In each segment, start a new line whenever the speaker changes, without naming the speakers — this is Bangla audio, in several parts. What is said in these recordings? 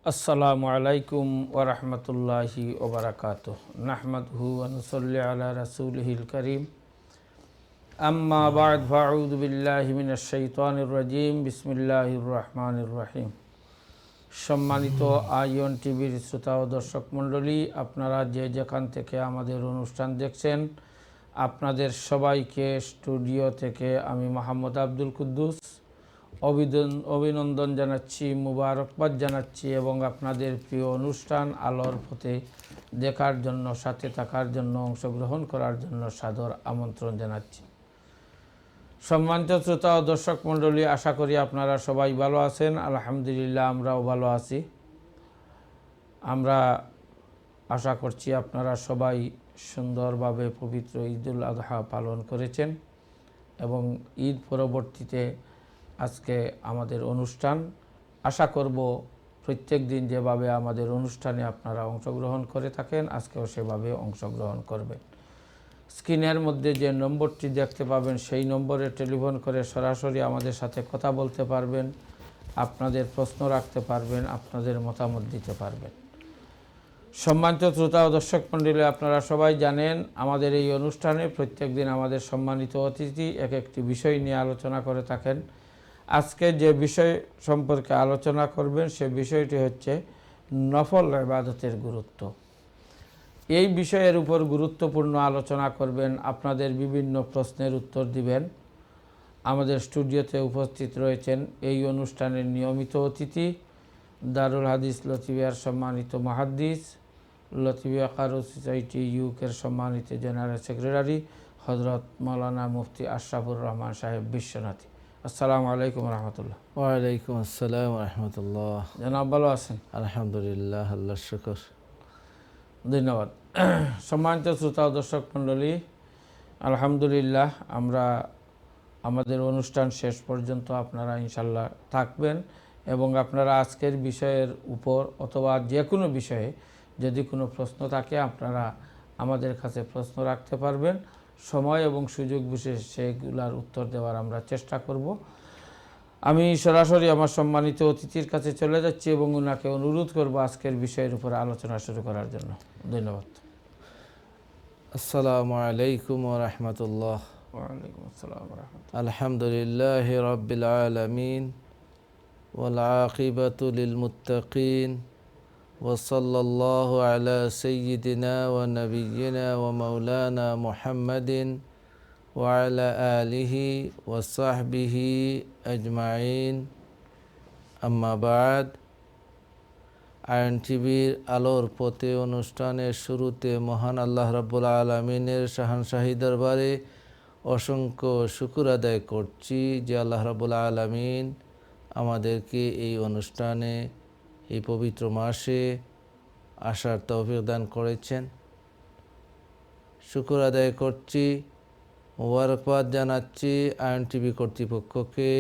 আসসালামু আলাইকুম ওয়া রাহমাতুল্লাহি ওয়া বারাকাতুহু নাহমাদুহু ওয়া নুসাল্লি আলা রাসূলিহিল কারীম আম্মা বা'দ ফাআউযু বিল্লাহি মিনাশ শাইতানির রাজীম বিসমিল্লাহির রহমানির রহিম। সম্মানিত আইয়ন টিভির শ্রোতা ও দর্শক মণ্ডলী, আপনারা যে যেখান থেকে আমাদের অনুষ্ঠান দেখছেন, আপনাদের সবাইকে স্টুডিও থেকে আমি মোহাম্মদ আব্দুল কুদ্দুস অভিনন্দন জানাচ্ছি, মুবারকবাদ জানাচ্ছি এবং আপনাদের প্রিয় অনুষ্ঠান আলোর পথে দেখার জন্য, সাথে থাকার জন্য, অংশগ্রহণ করার জন্য সাদর আমন্ত্রণ জানাচ্ছি। সম্মানিত শ্রোতা ও দর্শক মণ্ডলী, আশা করি আপনারা সবাই ভালো আছেন। আলহামদুলিল্লাহ, আমরাও ভালো আছি। আমরা আশা করছি আপনারা সবাই সুন্দরভাবে পবিত্র ঈদুল আজহা পালন করেছেন এবং ঈদ পরবর্তীতে আজকে আমাদের অনুষ্ঠান, আশা করব প্রত্যেক দিন যেভাবে আমাদের অনুষ্ঠানে আপনারা অংশগ্রহণ করে থাকেন, আজকেও সেভাবে অংশগ্রহণ করবেন। স্ক্রিনের মধ্যে যে নম্বরটি দেখতে পাবেন, সেই নম্বরে টেলিফোন করে সরাসরি আমাদের সাথে কথা বলতে পারবেন, আপনাদের প্রশ্ন রাখতে পারবেন, আপনাদের মতামত দিতে পারবেন। সম্মানিত শ্রোতা ও দর্শক মণ্ডলী, আপনারা সবাই জানেন আমাদের এই অনুষ্ঠানে প্রত্যেক দিন আমাদের সম্মানিত অতিথি এক একটি বিষয় নিয়ে আলোচনা করে থাকেন। আজকে যে বিষয় সম্পর্কে আলোচনা করবেন সে বিষয়টি হচ্ছে নফল ইবাদতের গুরুত্ব। এই বিষয়ের উপর গুরুত্বপূর্ণ আলোচনা করবেন, আপনাদের বিভিন্ন প্রশ্নের উত্তর দিবেন। আমাদের স্টুডিওতে উপস্থিত রয়েছেন এই অনুষ্ঠানের নিয়মিত অতিথি, দারুল হাদিস লতিফিয়ার সম্মানিত মুহাদ্দিস, লতিফিয়া কারু সোসাইটি ইউকের সম্মানিত জেনারেল সেক্রেটারি হযরত মাওলানা মুফতি আশরাফুর রহমান সাহেব বিশ্বনাথী। আসসালামু আলাইকুম রহমতুল্লাহ।
ওয়ালাইকুম আসসালাম রহমতুল্লাহ।
জনাব ভালো আছেন?
আলহামদুলিল্লাহ, আল্লাহর শুকর।
ধন্যবাদ। সম্মানিত শ্রোতা ও দর্শক মণ্ডলী, আলহামদুলিল্লাহ আমরা আমাদের অনুষ্ঠান শেষ পর্যন্ত আপনারা ইনশাল্লাহ থাকবেন এবং আপনারা আজকের বিষয়ের উপর অথবা যে কোনো বিষয়ে যদি কোনো প্রশ্ন থাকে আপনারা আমাদের কাছে প্রশ্ন রাখতে পারবেন। সময় এবং সুযোগ বিশেষে সেগুলার উত্তর দেওয়ার আমরা চেষ্টা করব। আমি সরাসরি আমার সম্মানিত অতিথির কাছে চলে যাচ্ছি এবং ওনাকে অনুরোধ করব আজকের বিষয়ের উপর আলোচনা শুরু করার জন্য। ধন্যবাদ।
আসসালামু আলাইকুম ওয়া রাহমাতুল্লাহ।
ওয়ালাইকুম আসসালাম ওয়া রাহমাতুল্লাহ।
আলহামদুলিল্লাহি রাব্বিল আলামিন ওয়াল আকিবাতু লিল মুত্তাকিন ওয়া সাল্লাল্লাহু আলা সাইয়্যিদিনা ওয়া নাবিয়্যিনা ওয়া মাওলানা মুহাম্মাদিন ওয়া আলা আলিহি ওয়া সাহবিহি আজমাইন। আম্মা বা'দ। আইন টিভির আলোর পথে অনুষ্ঠানের শুরুতে মহান আল্লাহ রাব্বুল আলামিনের শাহানশাহী দরবারে অসংখ্য শুকর আদায় করছি যে আল্লাহ রাব্বুল আলামিন আমাদেরকে এই অনুষ্ঠানে, এই পবিত্র মাসে আসার তৌফিক দান করেছেন। শুকর আদায় করছি, মোবারকবাদ জানাচ্ছি আইন টিভি কর্তৃপক্ষকে,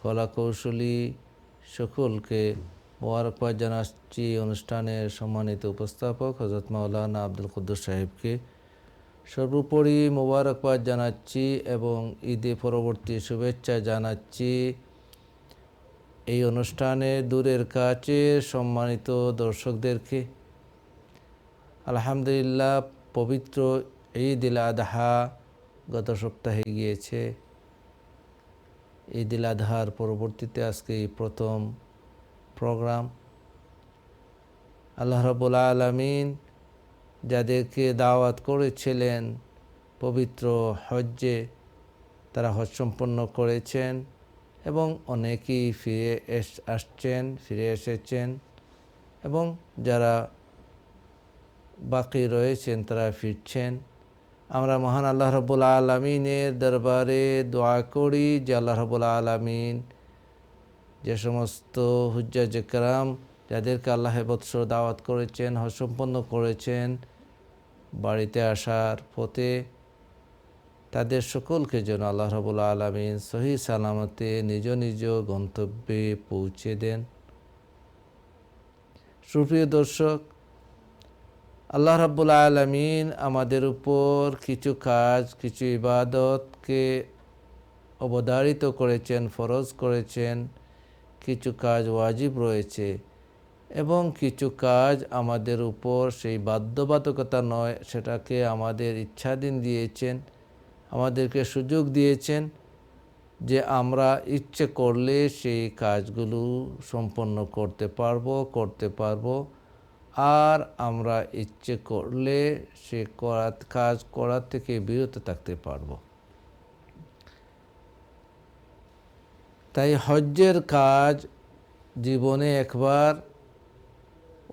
কলাকৌশলী সকলকে মোবারকবাদ জানাচ্ছি অনুষ্ঠানের সম্মানিত উপস্থাপক হযরত মাওলানা আব্দুল কুদ্দুস সাহেবকে। সর্বোপরি মোবারকবাদ জানাচ্ছি এবং ঈদে পরবর্তী শুভেচ্ছা জানাচ্ছি এই অনুষ্ঠানে দূরের কাছে সম্মানিত দর্শকদেরকে। আলহামদুলিল্লাহ, পবিত্র ঈদুল আজহা গত সপ্তাহে গিয়েছে। ঈদুল আজহার পরবর্তীতে আজকে এই প্রথম প্রোগ্রাম। আল্লাহ রাব্বুল আলামিন যাদেরকে দাওয়াত করেছিলেন পবিত্র হজ্জে, তারা হজ সম্পন্ন করেছেন এবং অনেকেই ফিরে এসেছেন এবং যারা বাকি রয়েছেন তারা ফিরছেন। আমরা মহান আল্লাহ রাব্বুল আলামিনের দরবারে দোয়া করি যে আল্লাহ রাব্বুল আলামিন যে সমস্ত হুজ্জাজ কেরাম যাদেরকে আল্লাহ বৎসর দাওয়াত করেছেন, হজ সম্পন্ন করেছেন, বাড়িতে আসার পথে তাদের সকলকে যেন আল্লাহ রাব্বুল আলামিন সহি সালামতে নিজ নিজ গন্তব্যে পৌঁছে দেন। সুপ্রিয় দর্শক, আল্লাহ রাব্বুল আলামিন আমাদের উপর কিছু কাজ, কিছু ইবাদতকে অবধারিত করেছেন, ফরজ করেছেন, কিছু কাজ ওয়াজিব রয়েছে। এবং কিছু কাজ আমাদের উপর সেই বাধ্যবাধকতা নয়, সেটাকে আমাদের ইচ্ছাধীন দিয়েছেন, আমাদেরকে সুযোগ দিয়েছেন যে আমরা ইচ্ছে করলে সেই কাজগুলো সম্পন্ন করতে পারবো, আর আমরা ইচ্ছে করলে সে কাজ করার থেকে বিরত থাকতে পারবো। তাই হজ্জের কাজ জীবনে একবার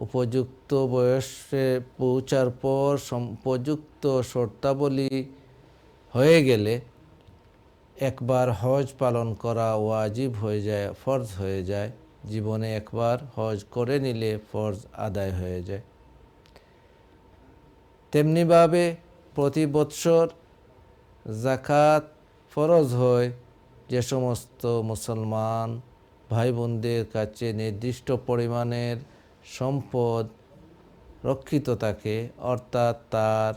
উপযুক্ত বয়সে পৌঁছার পর উপযুক্ত শর্তাবলী হয়ে গেলে একবার হজ পালন করা ওয়াজিব হয়ে যায়, ফরজ হয়ে যায়। জীবনে একবার হজ করে নিলে ফরজ আদায় হয়ে যায়। তেমনিভাবে প্রতি বৎসর যাকাত ফরজ হয় যে সমস্ত মুসলমান ভাই বোনদের কাছে নির্দিষ্ট পরিমাণের সম্পদ রক্ষিত থাকে, অর্থাৎ তার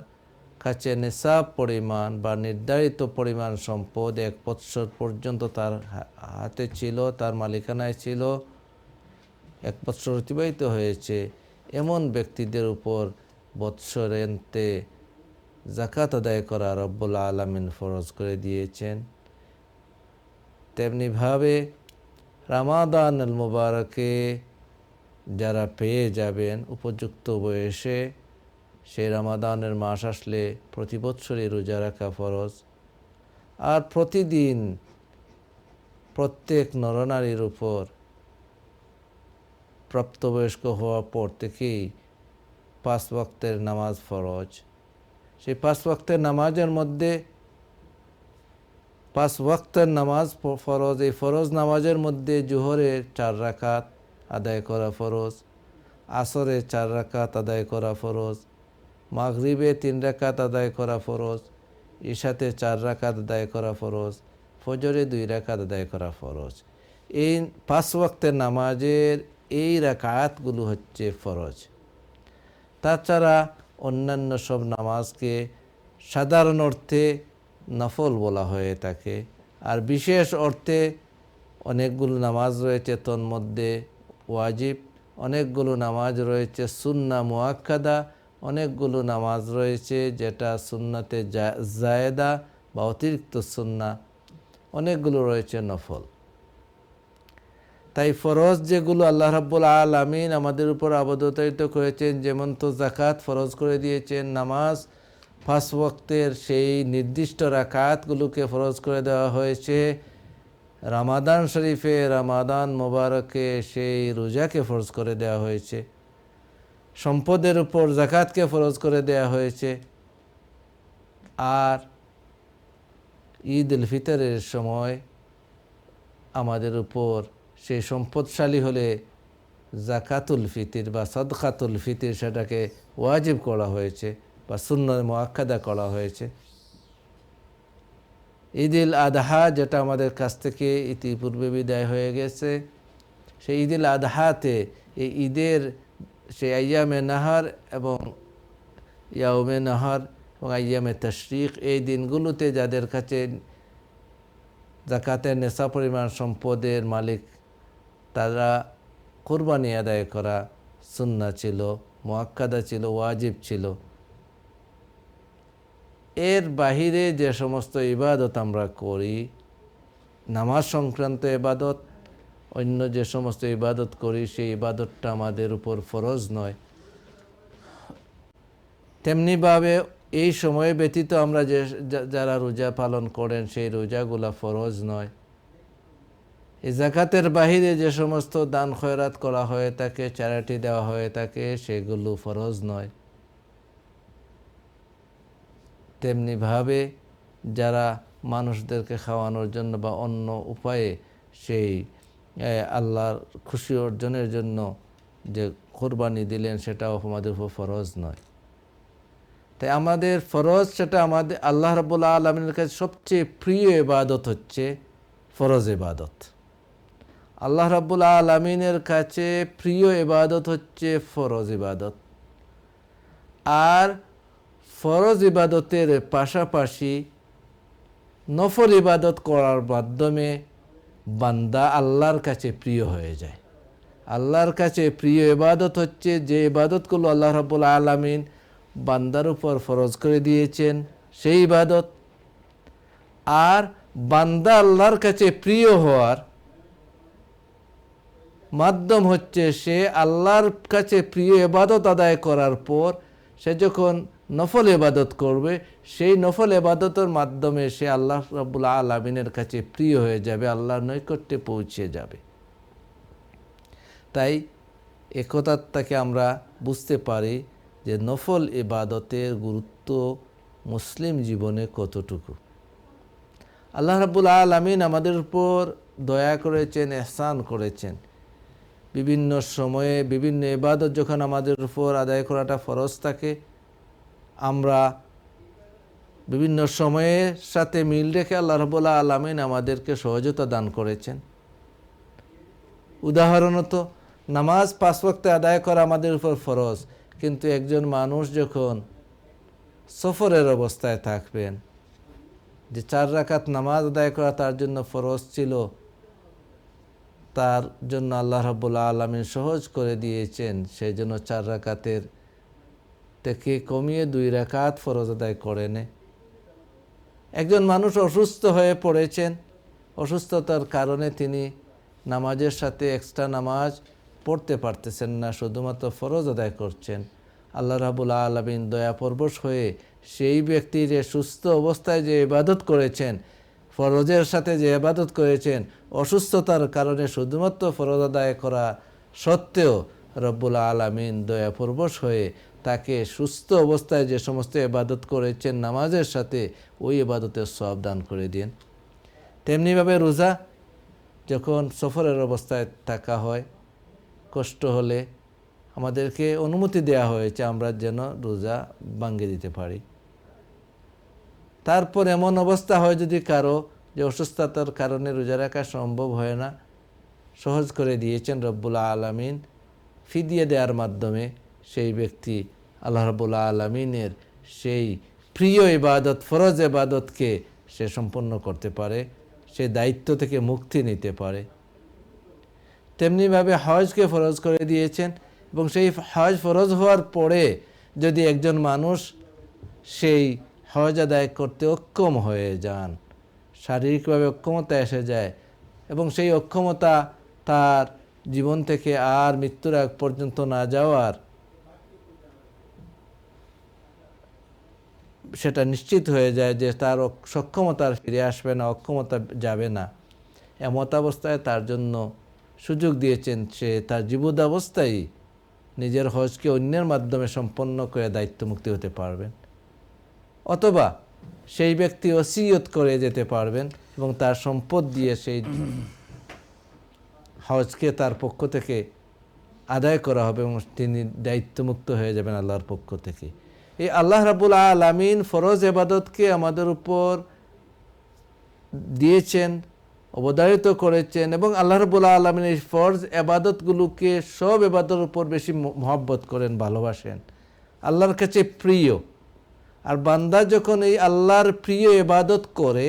কাছে নিসাব পরিমাণ বা নির্ধারিত পরিমাণ সম্পদ 1 বৎসর পর্যন্ত তার হাতে ছিল, তার মালিকানায় ছিল, 1 বৎসর অতিবাহিত হয়েছে, এমন ব্যক্তিদের উপর বৎসরান্তে যাকাত আদায় করা রব্বুল আলামিন ফরজ করে দিয়েছেন। তেমনিভাবে রমাদানুল মুবারকে যারা পেয়ে যাবেন উপযুক্ত বয়সে, সেই রমাদানের মাস আসলে প্রতি বৎসরই রোজা রাখা ফরজ। আর প্রতিদিন প্রত্যেক নরনারীর উপর প্রাপ্তবয়স্ক হওয়ার পর থেকেই 5 ওয়াক্তের নামাজ ফরজ। সেই 5 ওয়াক্তের নামাজের মধ্যে 5 ওয়াক্তের নামাজ ফরজ। এই ফরজ নামাজের মধ্যে জোহরের 4 রাকাত আদায় করা ফরজ, আসরে 4 রাকাত আদায় করা ফরজ, মাগরিবে 3 রাকাত আদায় করা ফরজ, ইশাতে 4 রাকাত আদায় করা ফরজ, ফজরে 2 রাকাত আদায় করা ফরজ। এই 5 ওয়াক্তের নামাজের এই রাকাতগুলো হচ্ছে ফরজ। তাছাড়া অন্যান্য সব নামাজকে সাধারণ অর্থে নফল বলা হয়ে থাকে, আর বিশেষ অর্থে অনেকগুলো নামাজ রয়েছে, তন্মধ্যে ওয়াজিব, অনেকগুলো নামাজ রয়েছে সুন্নাহ মুআক্কাদা, অনেকগুলো নামাজ রয়েছে যেটা সুন্নাতে জায়েদা বা অতিরিক্ত সুন্নাহ, অনেকগুলো রয়েছে নফল। তাই ফরজ যেগুলো আল্লাহ রাব্বুল আলামিন আমাদের উপর আবদ্ধতায়িত করেছেন, যেমন তো যাকাত ফরজ করে দিয়েছেন, নামাজ 5 ওয়াক্তের সেই নির্দিষ্ট রাকাতগুলোকে ফরজ করে দেওয়া হয়েছে, রমাদান শরীফে রমাদান মোবারকে সেই রোজাকে ফরজ করে দেওয়া হয়েছে, সম্পদের উপর যাকাতকে ফরজ করে দেওয়া হয়েছে, আর ঈদ উল ফিতরের সময় আমাদের উপর সেই সম্পদশালী হলে যাকাতুল ফিতর বা সাদকাতুল ফিতর সেটাকে ওয়াজিব করা হয়েছে বা সুন্নাহ মুআক্কাদা করা হয়েছে। ঈদ উল আদহা যেটা আমাদের কাছ থেকে ইতিপূর্বে বিদায় হয়ে গেছে, সেই ঈদ উল আদহাতে এই ঈদের সেই আইয়ামে নাহার এবং ইয়াউমে নাহার এবং আইয়ামে তাশরিক, এই দিনগুলোতে যাদের কাছে যাকাতের নেশা পরিমাণ সম্পদের মালিক, তারা কুরবানি আদায় করা সুন্নাহ ছিল, মুআক্কাদা ছিল, ওয়াজিব ছিল। এর বাহিরে যে সমস্ত ইবাদত আমরা করি, নামাজ সংক্রান্ত ইবাদত, অন্য যে সমস্ত ইবাদত করি, সেই ইবাদতটা আমাদের উপর ফরজ নয়। তেমনিভাবে এই সময় ব্যতীত আমরা যারা রোজা পালন করেন, সেই রোজাগুলা ফরজ নয়। এই যাকাতের বাহিরে যে সমস্ত দান খয়রাত করা হয়ে থাকে, চ্যারিটি দেওয়া হয়ে থাকে, সেগুলো ফরজ নয়। তেমনিভাবে যারা মানুষদেরকে খাওয়ানোর জন্য বা অন্য উপায়ে সেই আল্লাহর খুশি অর্জনের জন্য যে কোরবানি দিলেন, সেটাও আমাদের উপর ফরজ নয়। তাই আমাদের ফরজ, সেটা আমাদের আল্লাহ রাব্বুল আলামিনের কাছে সবচেয়ে প্রিয় ইবাদত হচ্ছে ফরজ ইবাদত। আল্লাহ রাব্বুল আলামিনের কাছে প্রিয় ইবাদত হচ্ছে ফরজ ইবাদত। আর ফরজ ইবাদতের পাশাপাশি নফল ইবাদত করার মাধ্যমে বান্দা আল্লাহর কাছে প্রিয় হয়ে যায়। আল্লাহর কাছে প্রিয় ইবাদত হচ্ছে যে ইবাদতগুলো আল্লাহ রাব্বুল আলামিন বান্দার উপর ফরজ করে দিয়েছেন সেই ইবাদত। আর বান্দা আল্লাহর কাছে প্রিয় হওয়ার মাধ্যম হচ্ছে সে আল্লাহর কাছে প্রিয় ইবাদত আদায় করার পর সে যখন নফল ইবাদত করবে, সেই নফল ইবাদতের মাধ্যমে সে আল্লাহ রাব্বুল আলামিনের কাছে প্রিয় হয়ে যাবে, আল্লাহর নৈকট্যে পৌঁছে যাবে। তাই একথার থেকে আমরা বুঝতে পারি যে নফল ইবাদতের গুরুত্ব মুসলিম জীবনে কতটুকু। আল্লাহ রাব্বুল আলামিন আমাদের উপর দয়া করেছেন, ইহসান করেছেন। বিভিন্ন সময়ে বিভিন্ন ইবাদত যখন আমাদের উপর আদায় করাটা ফরজ থাকে, আমরা বিভিন্ন সময়ের সাথে মিল রেখে আল্লাহ রাব্বুল আলামিন আমাদেরকে সহজতা দান করেছেন। উদাহরণত নামাজ 5 ওয়াক্তে আদায় করা আমাদের উপর ফরজ, কিন্তু একজন মানুষ যখন সফরের অবস্থায় থাকবেন, যে 4 রাকাত নামাজ আদায় করা তার জন্য ফরজ ছিল, তার জন্য আল্লাহ রাব্বুল আলামিন সহজ করে দিয়েছেন। সেই জন্য 4 রাকাতের থেকে কমিয়ে 2 রাকাত ফরজ আদায় করেন। একজন মানুষ অসুস্থ হয়ে পড়েছেন, অসুস্থতার কারণে তিনি নামাজের সাথে এক্সট্রা নামাজ পড়তে পারতেছেন না, শুধুমাত্র ফরজ আদায় করছেন। আল্লাহ রাব্বুল আলামিন দয়াপরবশ হয়ে সেই ব্যক্তি যে সুস্থ অবস্থায় যে ইবাদত করেছেন, ফরজের সাথে যে ইবাদত করেছেন, অসুস্থতার কারণে শুধুমাত্র ফরজ আদায় করা সত্ত্বেও রব্বুল আলামিন দয়াপরবশ হয়ে তাকে সুস্থ অবস্থায় যে সমস্ত ইবাদত করেছেন নামাজের সাথে, ওই ইবাদতের সওয়াব দান করে দিন। তেমনিভাবে রোজা যখন সফরের অবস্থায় থাকা হয়, কষ্ট হলে আমাদেরকে অনুমতি দেওয়া হয়েছে আমরা যেন রোজা ভাঙিয়ে দিতে পারি। তারপর এমন অবস্থা হয় যদি কারো যে অসুস্থতার কারণে রোজা রাখা সম্ভব হয় না, সহজ করে দিয়েছেন রব্বুল আলামিন ফিদিয়া দেওয়ার মাধ্যমে সেই ব্যক্তি আল্লাহ রাব্বুল আলামিনের সেই প্রিয় ইবাদত, ফরজ ইবাদতকে সে সম্পন্ন করতে পারে, সে দায়িত্ব থেকে মুক্তি নিতে পারে। তেমনিভাবে হজকে ফরজ করে দিয়েছেন, এবং সেই হজ ফরজ হওয়ার পরে যদি একজন মানুষ সেই হজ আদায় করতে অক্ষম হয়ে যান, শারীরিকভাবে অক্ষমতা এসে যায়, এবং সেই অক্ষমতা তার জীবন থেকে আর মৃত্যুর আগ পর্যন্ত না যাওয়ার সেটা নিশ্চিত হয়ে যায় যে তার সক্ষমতা আর ফিরে আসবে না, অক্ষমতা যাবে না, এমত অবস্থায় তার জন্য সুযোগ দিয়েছেন সে তার জীবদ্যাবস্থায় নিজের হজকে অন্যের মাধ্যমে সম্পন্ন করে দায়িত্বমুক্তি হতে পারবেন। অথবা সেই ব্যক্তি ওসিয়ত করে যেতে পারবেন এবং তার সম্পদ দিয়ে সেই হজকে তার পক্ষ থেকে আদায় করা হবে এবং তিনি দায়িত্বমুক্ত হয়ে যাবেন আল্লাহর পক্ষ থেকে। এই আল্লাহ রাব্বুল আলামিন ফরজ ইবাদতকে আমাদের উপর দিয়েছেন, অবধারিত করেছেন, এবং আল্লাহ রাব্বুল আলামিন এই ফরজ ইবাদতগুলোকে সব ইবাদতের উপর বেশি মহব্বত করেন, ভালোবাসেন, আল্লাহর কাছে প্রিয়। আর বান্দা যখন এই আল্লাহর প্রিয় ইবাদত করে,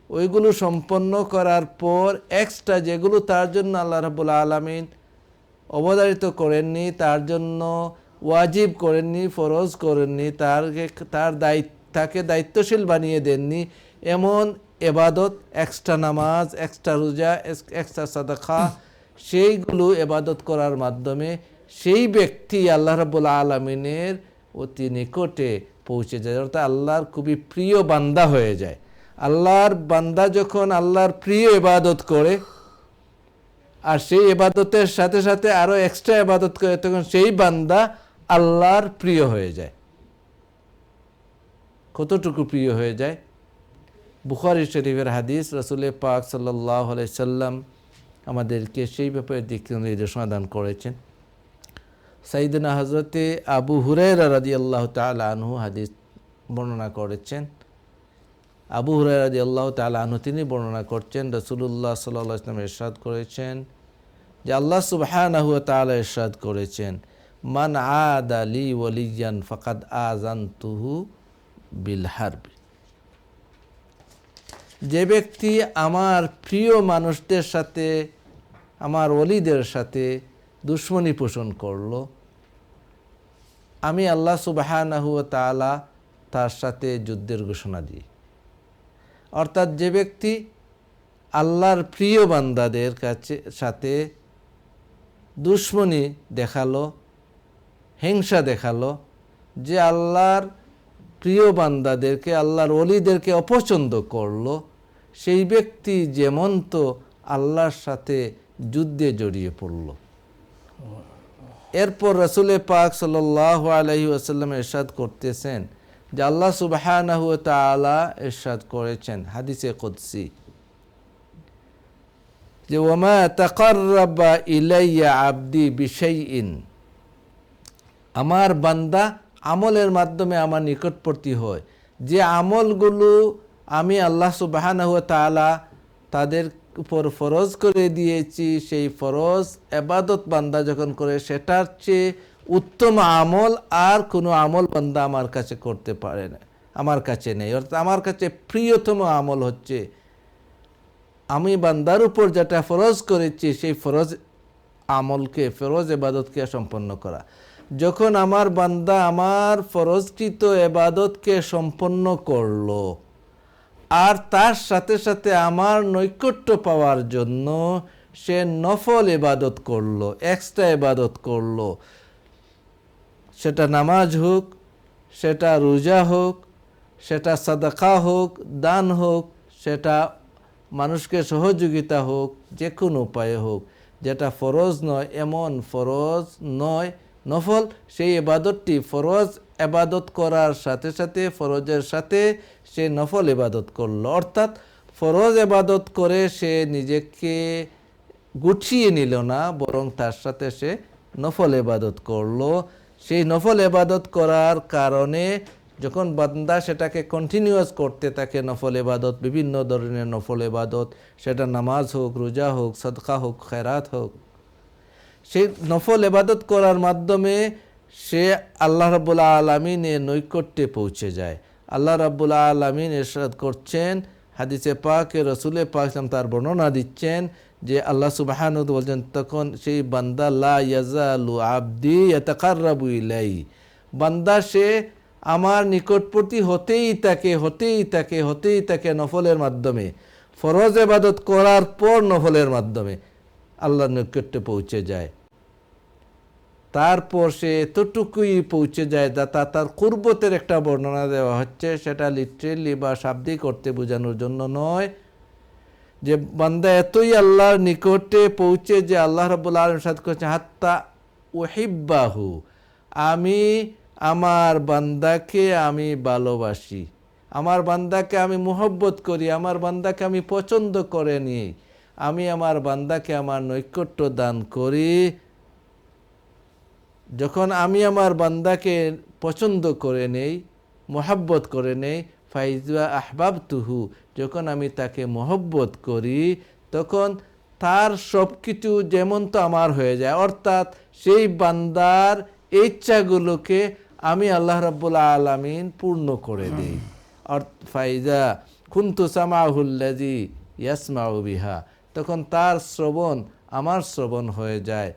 ওইগুলো সম্পন্ন করার পর এক্সট্রা যেগুলো তার জন্য আল্লাহ রাব্বুল আলামিন অবধারিত করেননি, তার জন্য ওয়াজিব করেননি, ফরজ করেননি, তাকে দায়িত্বশীল বানিয়ে দেননি, এমন এবাদত, এক্সট্রা নামাজ, এক্সট্রা রোজা, এক্সট্রা সাদাকা, সেইগুলো এবাদত করার মাধ্যমে সেই ব্যক্তি আল্লাহ রাব্বুল আলামিনের অতি নিকটে পৌঁছে যায়, অর্থাৎ আল্লাহর খুবই প্রিয় বান্দা হয়ে যায়। আল্লাহর বান্দা যখন আল্লাহর প্রিয় ইবাদত করে আর সেই ইবাদতের সাথে সাথে আরও এক্সট্রা ইবাদত করে, তখন সেই বান্দা আল্লাহর প্রিয় হয়ে যায়। কতটুকু প্রিয় হয়ে যায়? বুখারী শরীফের হাদিস, রাসূল পাক সাল্লাল্লাহু আলাইহি সাল্লাম আমাদেরকে সেই ব্যাপারে দিক নির্দেশনা দান করেছেন। সাইয়েদনা হযরতে আবু হুরায়রা রাদিয়াল্লাহু তাআলা আনহু হাদিস বর্ণনা করেছেন। আবু হুরায়রা রাদিয়াল্লাহু তাআলা আনহু তিনি বর্ণনা করছেন, রাসূলুল্লাহ সাল্লাল্লাহু আলাইহি ওয়াসাল্লাম ইরশাদ করেছেন যে আল্লাহ সুবহানাহু ওয়া তাআলা ইরশাদ করেছেন, মান আদা লি ওয়ালিয়ান ফাকাদ আযানতুহু বিল হারব। যে ব্যক্তি আমার প্রিয় মানুষদের সাথে, আমার ওলিদের সাথে দুশ্মনী পোষণ করলো, আমি আল্লাহ সুবহানাহু ওয়া তাআলা তার সাথে যুদ্ধের ঘোষণা দিই। অর্থাৎ যে ব্যক্তি আল্লাহর প্রিয় বান্দাদের সাথে দুশ্মনী দেখালো, হিংসা দেখালো, যে আল্লাহর প্রিয় বান্দাদেরকে, আল্লাহর ওলিদেরকে অপছন্দ করলো, সেই ব্যক্তি যেমন তো আল্লাহর সাথে যুদ্ধে জড়িয়ে পড়ল। এরপর রাসূল পাক সাল্লাল্লাহু আলাইহি ওয়াসাল্লাম ইরশাদ করতেছেন যে আল্লাহ সুবহানাহু ওয়া তাআলা ইরশাদ করেছেন হাদিসে কুদসি যে ওয়ামা তাকাররাবা ইলাইয়া আবদি বিশাইইন, আমার বান্দা আমলের মাধ্যমে আমার নিকটবর্তী হয়, যে আমলগুলো আমি আল্লাহ সুবহানাহু ওয়া তাআলা তাদের উপর ফরজ করে দিয়েছি, সেই ফরজ ইবাদত বান্দা যখন করে সেটার চেয়ে উত্তম আমল আর কোনো আমল বান্দা আমার কাছে করতে পারে না, আমার কাছে নেই। অর্থাৎ আমার কাছে প্রিয়তম আমল হচ্ছে আমি বান্দার উপর যেটা ফরজ করেছি সেই ফরজ আমলকে, ফরজ ইবাদতকে সম্পন্ন করা। যখন আমার বান্দা আমার ফরজকৃত ইবাদতকে সম্পন্ন করলো আর তার সাথে সাথে আমার নৈকট্য পাওয়ার জন্য সে নফল ইবাদত করলো, এক্সট্রা ইবাদত করলো, সেটা নামাজ হোক, সেটা রোজা হোক, সেটা সাদাকা হোক, দান হোক, সেটা মানুষকে সহযোগিতা হোক, যে কোনো উপায়ে হোক, যেটা ফরজ নয় এমন ফরজ নয় নফল, সেই ইবাদতটি ফরজ ইবাদত করার সাথে সাথে ফরজের সাথে সে নফল ইবাদত করলো। অর্থাৎ ফরজ ইবাদত করে সে নিজেকে গুছিয়ে নিল না, বরং তার সাথে সে নফল ইবাদত করলো। সেই নফল ইবাদত করার কারণে যখন বান্দা সেটাকে কন্টিনিউয়াস করতে থাকে, নফল ইবাদত, বিভিন্ন ধরনের নফল ইবাদত, সেটা নামাজ হোক, রোজা হোক, সাদকা হোক, খেরাত হোক, সেই নফল ইবাদত করার মাধ্যমে সে আল্লাহ রাব্বুল আলামিনের নৈকট্যে পৌঁছে যায়। আল্লাহ রাব্বুল আলামিন ইরশাদ করছেন হাদিসে পাকে, রাসূল পাক তার বর্ণনা দিচ্ছেন যে আল্লাহ সুবহানাহু ওয়া তাআলা বলছেন, তখন সেই বান্দা লা ইয়াজালু আবদি ইয়াতাকাররাবু ইলাই, বান্দা সে আমার নিকটবর্তী হতেই থাকে নফলের মাধ্যমে, ফরজ ইবাদত করার পর নফলের মাধ্যমে আল্লাহর নৈকট্যে পৌঁছে যায়। তারপর সে এতটুকুই পৌঁছে যায় যা তার কুরবতের একটা বর্ণনা দেওয়া হচ্ছে, সেটা লিটারেলি বা শাব্দিক অর্থে বোঝানোর জন্য নয়, যে বান্দা এতই আল্লাহর নিকটে পৌঁছে যে আল্লাহ রাব্বুল আলামিন ইরশাদ করেছেন হাত্তা উহিব্বাহু, আমি আমার বান্দাকে আমি ভালোবাসি, আমার বান্দাকে আমি মুহব্বত করি, আমার বান্দাকে আমি পছন্দ করে নিই, আমি আমার বান্দাকে আমার নৈকট্য দান করি। যখন আমি আমার বান্দাকে পছন্দ করে নেই, মোহাব্বত করে নেই, ফাইজা আহবাবতুহু, যখন আমি তাকে মোহব্বত করি তখন তার সব কিছু যেমন তো আমার হয়ে যায়। অর্থাৎ সেই বান্দার ইচ্ছাগুলোকে আমি আল্লাহ রাব্বুল আলামিন পূর্ণ করে দিই। ফাইজা কুনতু সামাহুল্লাযী ইয়াসমাউ বিহা, তখন তার শ্রবণ আমার শ্রবণ হয়ে যায়।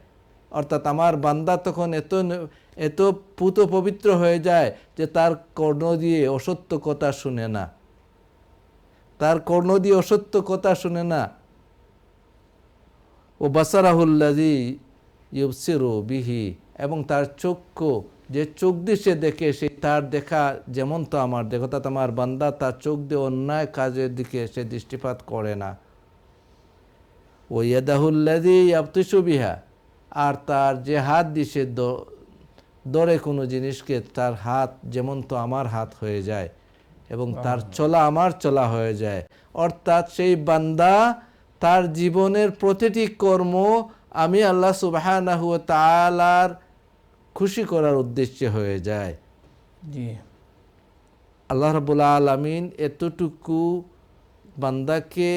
অর্থাৎ আমার বান্দা তখন এত পুত পবিত্র হয়ে যায় যে তার কর্ণ দিয়ে অসত্য কথা শুনে না, তার কর্ণ দিয়ে অসত্য কথা শুনে না। ও বাসারাহুল্লাযী ইউবসিরু বিহি, এবং তার চক্ষু, যে চোখ দিয়ে সে দেখে, সেই তার দেখা যেমন তো আমার দেখা, অর্থাৎ আমার বান্দা তার চোখ দিয়ে অন্যায় কাজের দিকে সে দৃষ্টিপাত করে না। ও ইয়াদাহুল্লাযী ইয়াবতিশু বিহা, আর তার যে হাত দিয়ে সে ধরে কোনো জিনিসকে, তার হাত যেমন তো আমার হাত হয়ে যায় এবং তার চলা আমার চলা হয়ে যায়। অর্থাৎ সেই বান্দা তার জীবনের প্রতিটি কর্ম আমি আল্লাহ সুবহানাহু ওয়া তাআলার খুশি করার উদ্দেশ্যে হয়ে যায়।
জি,
আল্লাহ রাব্বুল আলামিন এতটুকু বান্দাকে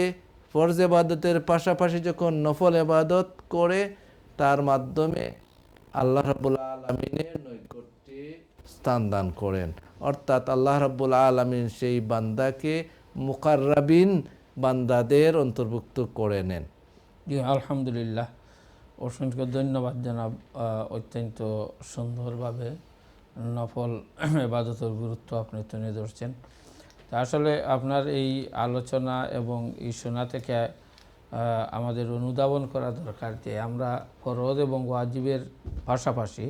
ফরজ ইবাদতের পাশাপাশি যখন নফল ইবাদত করে, তার মাধ্যমে আল্লাহ রাব্বুল আলামিনের নৈকট্যে স্থান দান করেন। অর্থাৎ আল্লাহ রাব্বুল আলামিন সেই বান্দাকে মুকাররাবিন বান্দাদের অন্তর্ভুক্ত করে নেন।
জি, আলহামদুলিল্লাহ। অসংখ্য ধন্যবাদ জনাব, অত্যন্ত সুন্দরভাবে নফল ইবাদতের গুরুত্ব আপনি তুলে ধরছেন। তা আসলে আপনার এই আলোচনা এবং এই শোনা থেকে আমাদের অনুধাবন করা দরকার যে আমরা ফরজ এবং ওয়াজিবের পাশাপাশি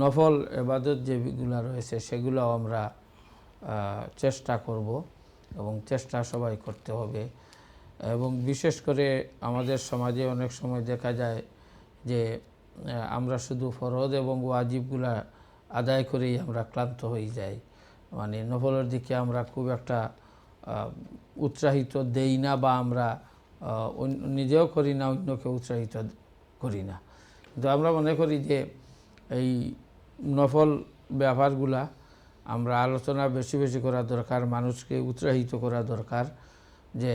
নফল ইবাদত যেগুলো রয়েছে সেগুলোও আমরা চেষ্টা করব এবং চেষ্টা সবাই করতে হবে। এবং বিশেষ করে আমাদের সমাজে অনেক সময় দেখা যায় যে আমরা শুধু ফরজ এবং ওয়াজিবগুলা আদায় করেই আমরা ক্লান্ত হয়ে যাই, মানে নফলের দিকে আমরা খুব একটা উৎসাহিত দেই না, বা আমরা নিজেও করি না, অন্যকে উৎসাহিত করি না। কিন্তু আমরা মনে করি যে এই নফল ব্যাপারগুলা আমরা আলোচনা বেশি বেশি করা দরকার, মানুষকে উৎসাহিত করা দরকার যে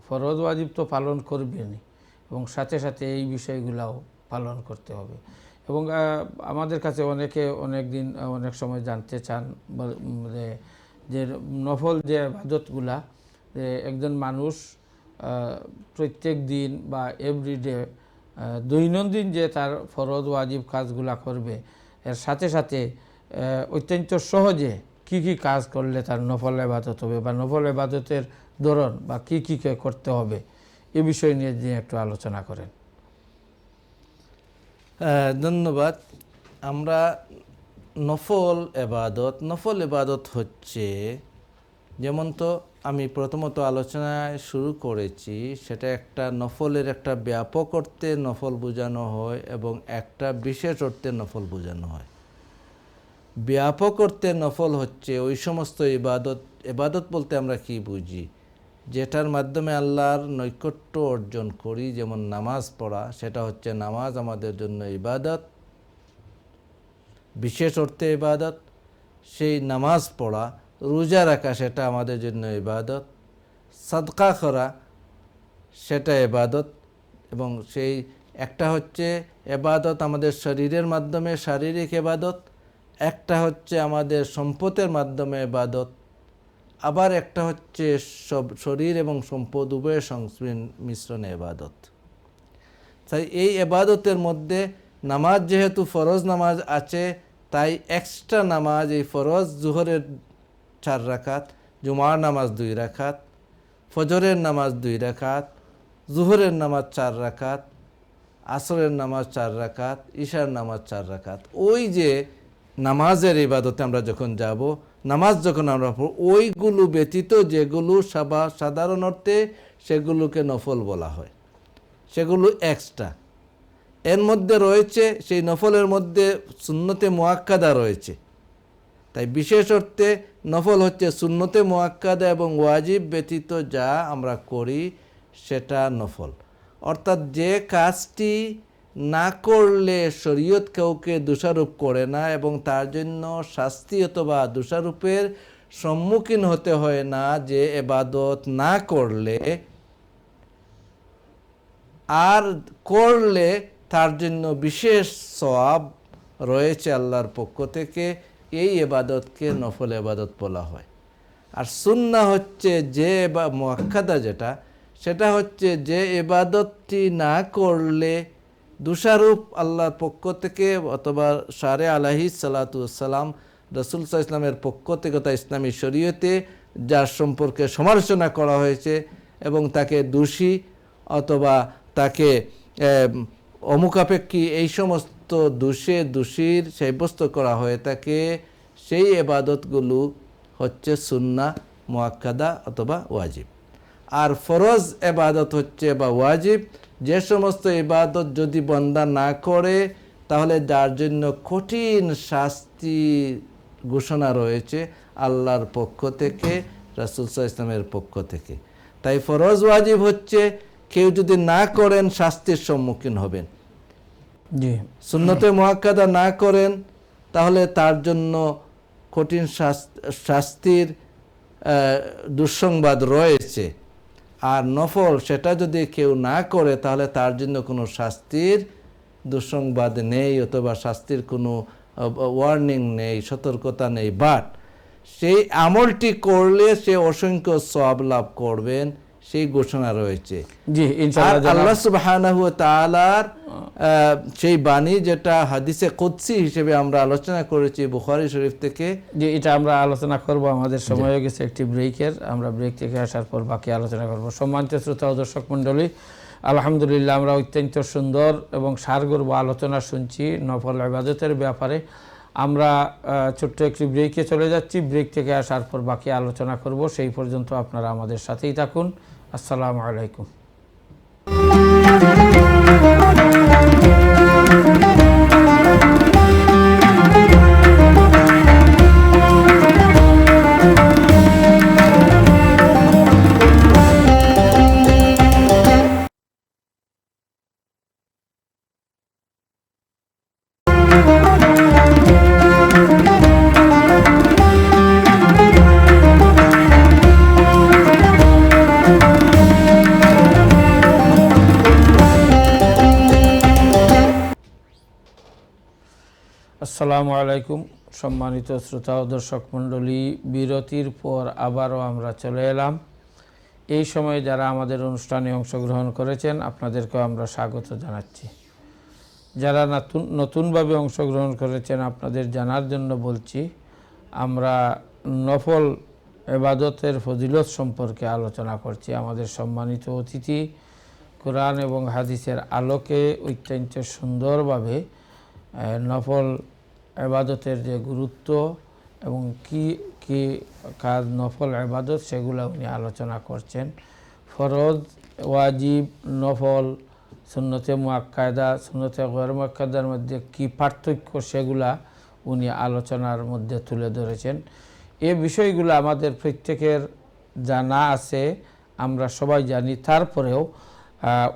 ফরজ ওয়াজিব তো পালন করবেনই এবং সাথে সাথে এই বিষয়গুলাও পালন করতে হবে। এবং আমাদের কাছে অনেকে অনেক সময় জানতে চান যে নফল যে ইবাদতগুলা, যে একজন মানুষ প্রত্যেক দিন বা এভরিডে দৈনন্দিন যে তার ফরজ ওয়াজিব কাজগুলা করবে, এর সাথে সাথে অত্যন্ত সহজে কি কি কাজ করলে তার নফল ইবাদত হবে বা নফল ইবাদতের ধরন বা কি কি করতে হবে, এ বিষয় নিয়ে একটু আলোচনা করেন।
ধন্যবাদ। আমরা নফল ইবাদত হচ্ছে, যেমন তো আমি প্রথমত আলোচনায় শুরু করেছি, সেটা একটা নফলের একটা ব্যাপক অর্থে নফল বোঝানো হয় এবং একটা বিশেষ অর্থে নফল বোঝানো হয়। ব্যাপক অর্থে নফল হচ্ছে ওই সমস্ত ইবাদত বলতে আমরা কি বুঝি, যেটার মাধ্যমে আল্লাহর নৈকট্য অর্জন করি। যেমন নামাজ পড়া, সেটা হচ্ছে নামাজ আমাদের জন্য ইবাদত, বিশেষ অর্থে ইবাদত। সেই নামাজ পড়া, রোজা রাখা, সেটা আমাদের জন্য ইবাদত। সাদকা করা, সেটা ইবাদত। এবং সেই একটা হচ্ছে ইবাদত আমাদের শরীরের মাধ্যমে, শারীরিক ইবাদত। একটা হচ্ছে আমাদের সম্পদের মাধ্যমে ইবাদত। আবার একটা হচ্ছে শরীর এবং সম্পদ উভয়ের মিশ্রণে ইবাদত। তাই এই ইবাদতের মধ্যে নামাজ, যেহেতু ফরজ নামাজ আছে, তাই এক্সট্রা নামাজ, এই ফরজ জোহরের 4 রাকাত, জুমার নামাজ 2 রাকাত, ফজরের নামাজ 2 রাকাত, জোহরের নামাজ 4 রাকাত, আসরের নামাজ 4 রাকাত, ঈশার নামাজ 4 রাকাত। ওই যে নামাজের ইবাদতে আমরা যখন যাব, নামাজ যখন আমরা পড়ব, ওইগুলো ব্যতীত যেগুলো সাধারণ অর্থে সেগুলোকে নফল বলা হয়, সেগুলো এক্সট্রা। এর মধ্যে রয়েছে, সেই নফলের মধ্যে সুন্নতে মুআক্কাদা রয়েছে। তাই বিশেষ অর্থে নফল হচ্ছে সুন্নতে মুআক্কাদা এবং ওয়াজিব ব্যতীত যা আমরা করি সেটা নফল। অর্থাৎ যে কাজটি না করলে শরীয়ত কাউকে দোষারোপ করে না এবং তার জন্য শাস্তি অথবা দোষারোপের সম্মুখীন হতে হয় না, যে ইবাদত না করলে আর করলে তার জন্য বিশেষ সওয়াব রয়েছে আল্লাহর পক্ষ থেকে, এই ইবাদতকে নফল ইবাদত বলা হয়। আর সুন্নাহ হচ্ছে যে মুআক্কাদা, সেটা হচ্ছে যে ইবাদতটি না করলে দোষারোপ আল্লাহর পক্ষ থেকে অথবা শারে আলাইহিস সালাতু ওয়াসসালাম, রাসূল সাল্লাল্লাহু আলাইহি ওয়াসাল্লামের পক্ষ থেকে, তা ইসলামী শরীয়তে যার সম্পর্কে সমালোচনা করা হয়েছে এবং তাকে দোষী অথবা তাকে অমুখাপেক্ষী, এই সমস্ত দোষীর সাব্যস্ত করা হয়ে থাকে, সেই ইবাদতগুলো হচ্ছে সুন্নাহ মুআক্কাদা অথবা ওয়াজিব। আর ফরজ ইবাদত হচ্ছে বা ওয়াজিব, যে সমস্ত ইবাদত যদি বান্দা না করে তাহলে যার জন্য কঠিন শাস্তি ঘোষণা রয়েছে আল্লাহর পক্ষ থেকে, রাসূল সাল্লাল্লাহু আলাইহি ওয়াসাল্লামের পক্ষ থেকে। তাই ফরজ ওয়াজিব হচ্ছে কেউ যদি না করেন শাস্তির সম্মুখীন হবেন, সুন্নতে মুআক্কাদা না করেন তাহলে তার জন্য কঠিন শাস্তির দুঃসংবাদ রয়েছে। আর নফল সেটা যদি কেউ না করে তাহলে তার জন্য কোনো শাস্তির দুঃসংবাদ নেই অথবা শাস্তির কোনো ওয়ার্নিং নেই, সতর্কতা নেই। বাট সেই আমলটি করলে সে অসংখ্য সওয়াব লাভ করবেন, সেই ঘোষণা রয়েছে।
জি
আর
ইনশাআল্লাহ
আল্লাহ সুবহানাহু ওয়া তাআলার সেই বাণী যেটা হাদিসে কুদসি হিসেবে আমরা আলোচনা করেছি বুখারী শরীফ থেকে,
যে এটা আমরা আলোচনা করব। আমাদের সময় হয়ে গেছে একটি ব্রেকের, আমরা ব্রেক থেকে আসার পর বাকি আলোচনা করব। সম্মানিত শ্রোতা ও দর্শক মণ্ডলী, আলহামদুলিল্লাহ আমরা অত্যন্ত সুন্দর এবং সারগর্ভ আলোচনা শুনছি নফল ইবাদতের ব্যাপারে। আমরা ছোট্ট একটি ব্রেকে চলে যাচ্ছি, ব্রেক থেকে আসার পর বাকি আলোচনা করব। সেই পর্যন্ত আপনারা আমাদের সাথেই থাকুন। আসসালামু আলাইকুম। আসসালামু আলাইকুম সম্মানিত শ্রোতা ও দর্শক মণ্ডলী, বিরতির পর আবারও আমরা চলে এলাম। এই সময়ে যারা আমাদের অনুষ্ঠানে অংশগ্রহণ করেছেন আপনাদেরকেও আমরা স্বাগত জানাচ্ছি। যারা নতুনভাবে অংশগ্রহণ করেছেন আপনাদের জানার জন্য বলছি, আমরা নফল ইবাদতের ফজিলত সম্পর্কে আলোচনা করছি। আমাদের সম্মানিত অতিথি কোরআন এবং হাদিসের আলোকে অত্যন্ত সুন্দরভাবে নফল ইবাদতের যে গুরুত্ব এবং কি কি কাজ নফল ইবাদত সেগুলো উনি আলোচনা করছেন। ফরজ, ওয়াজিব, নফল, সুন্নতে মুআক্কাদা, সুন্নতে গয়র মুআক্কাদার মধ্যে কি পার্থক্য সেগুলা উনি আলোচনার মধ্যে তুলে ধরেছেন। এই বিষয়গুলো আমাদের প্রত্যেকের জানা আছে, আমরা সবাই জানি। তারপরেও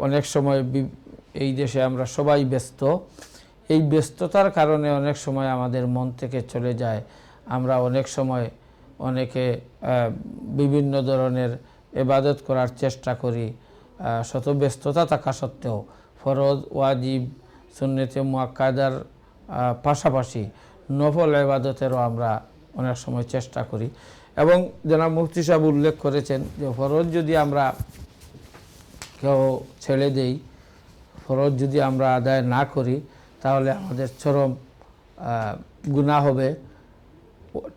অনেক সময় এই দেশে আমরা সবাই ব্যস্ত, এই ব্যস্ততার কারণে অনেক সময় আমাদের মন থেকে চলে যায়। আমরা অনেক সময় অনেকে বিভিন্ন ধরনের ইবাদত করার চেষ্টা করি, শত ব্যস্ততা থাকা সত্ত্বেও ফরজ, ওয়াজিব, সুন্নতে মুআক্কাদার পাশাপাশি নফল ইবাদতেরও আমরা অনেক সময় চেষ্টা করি। এবং জনাব মুফতি সাহেব উল্লেখ করেছেন যে ফরজ যদি আমরা কেউ ছেড়ে দেই, ফরজ যদি আমরা আদায় না করি তাহলে আমাদের চরম গুনাহ হবে।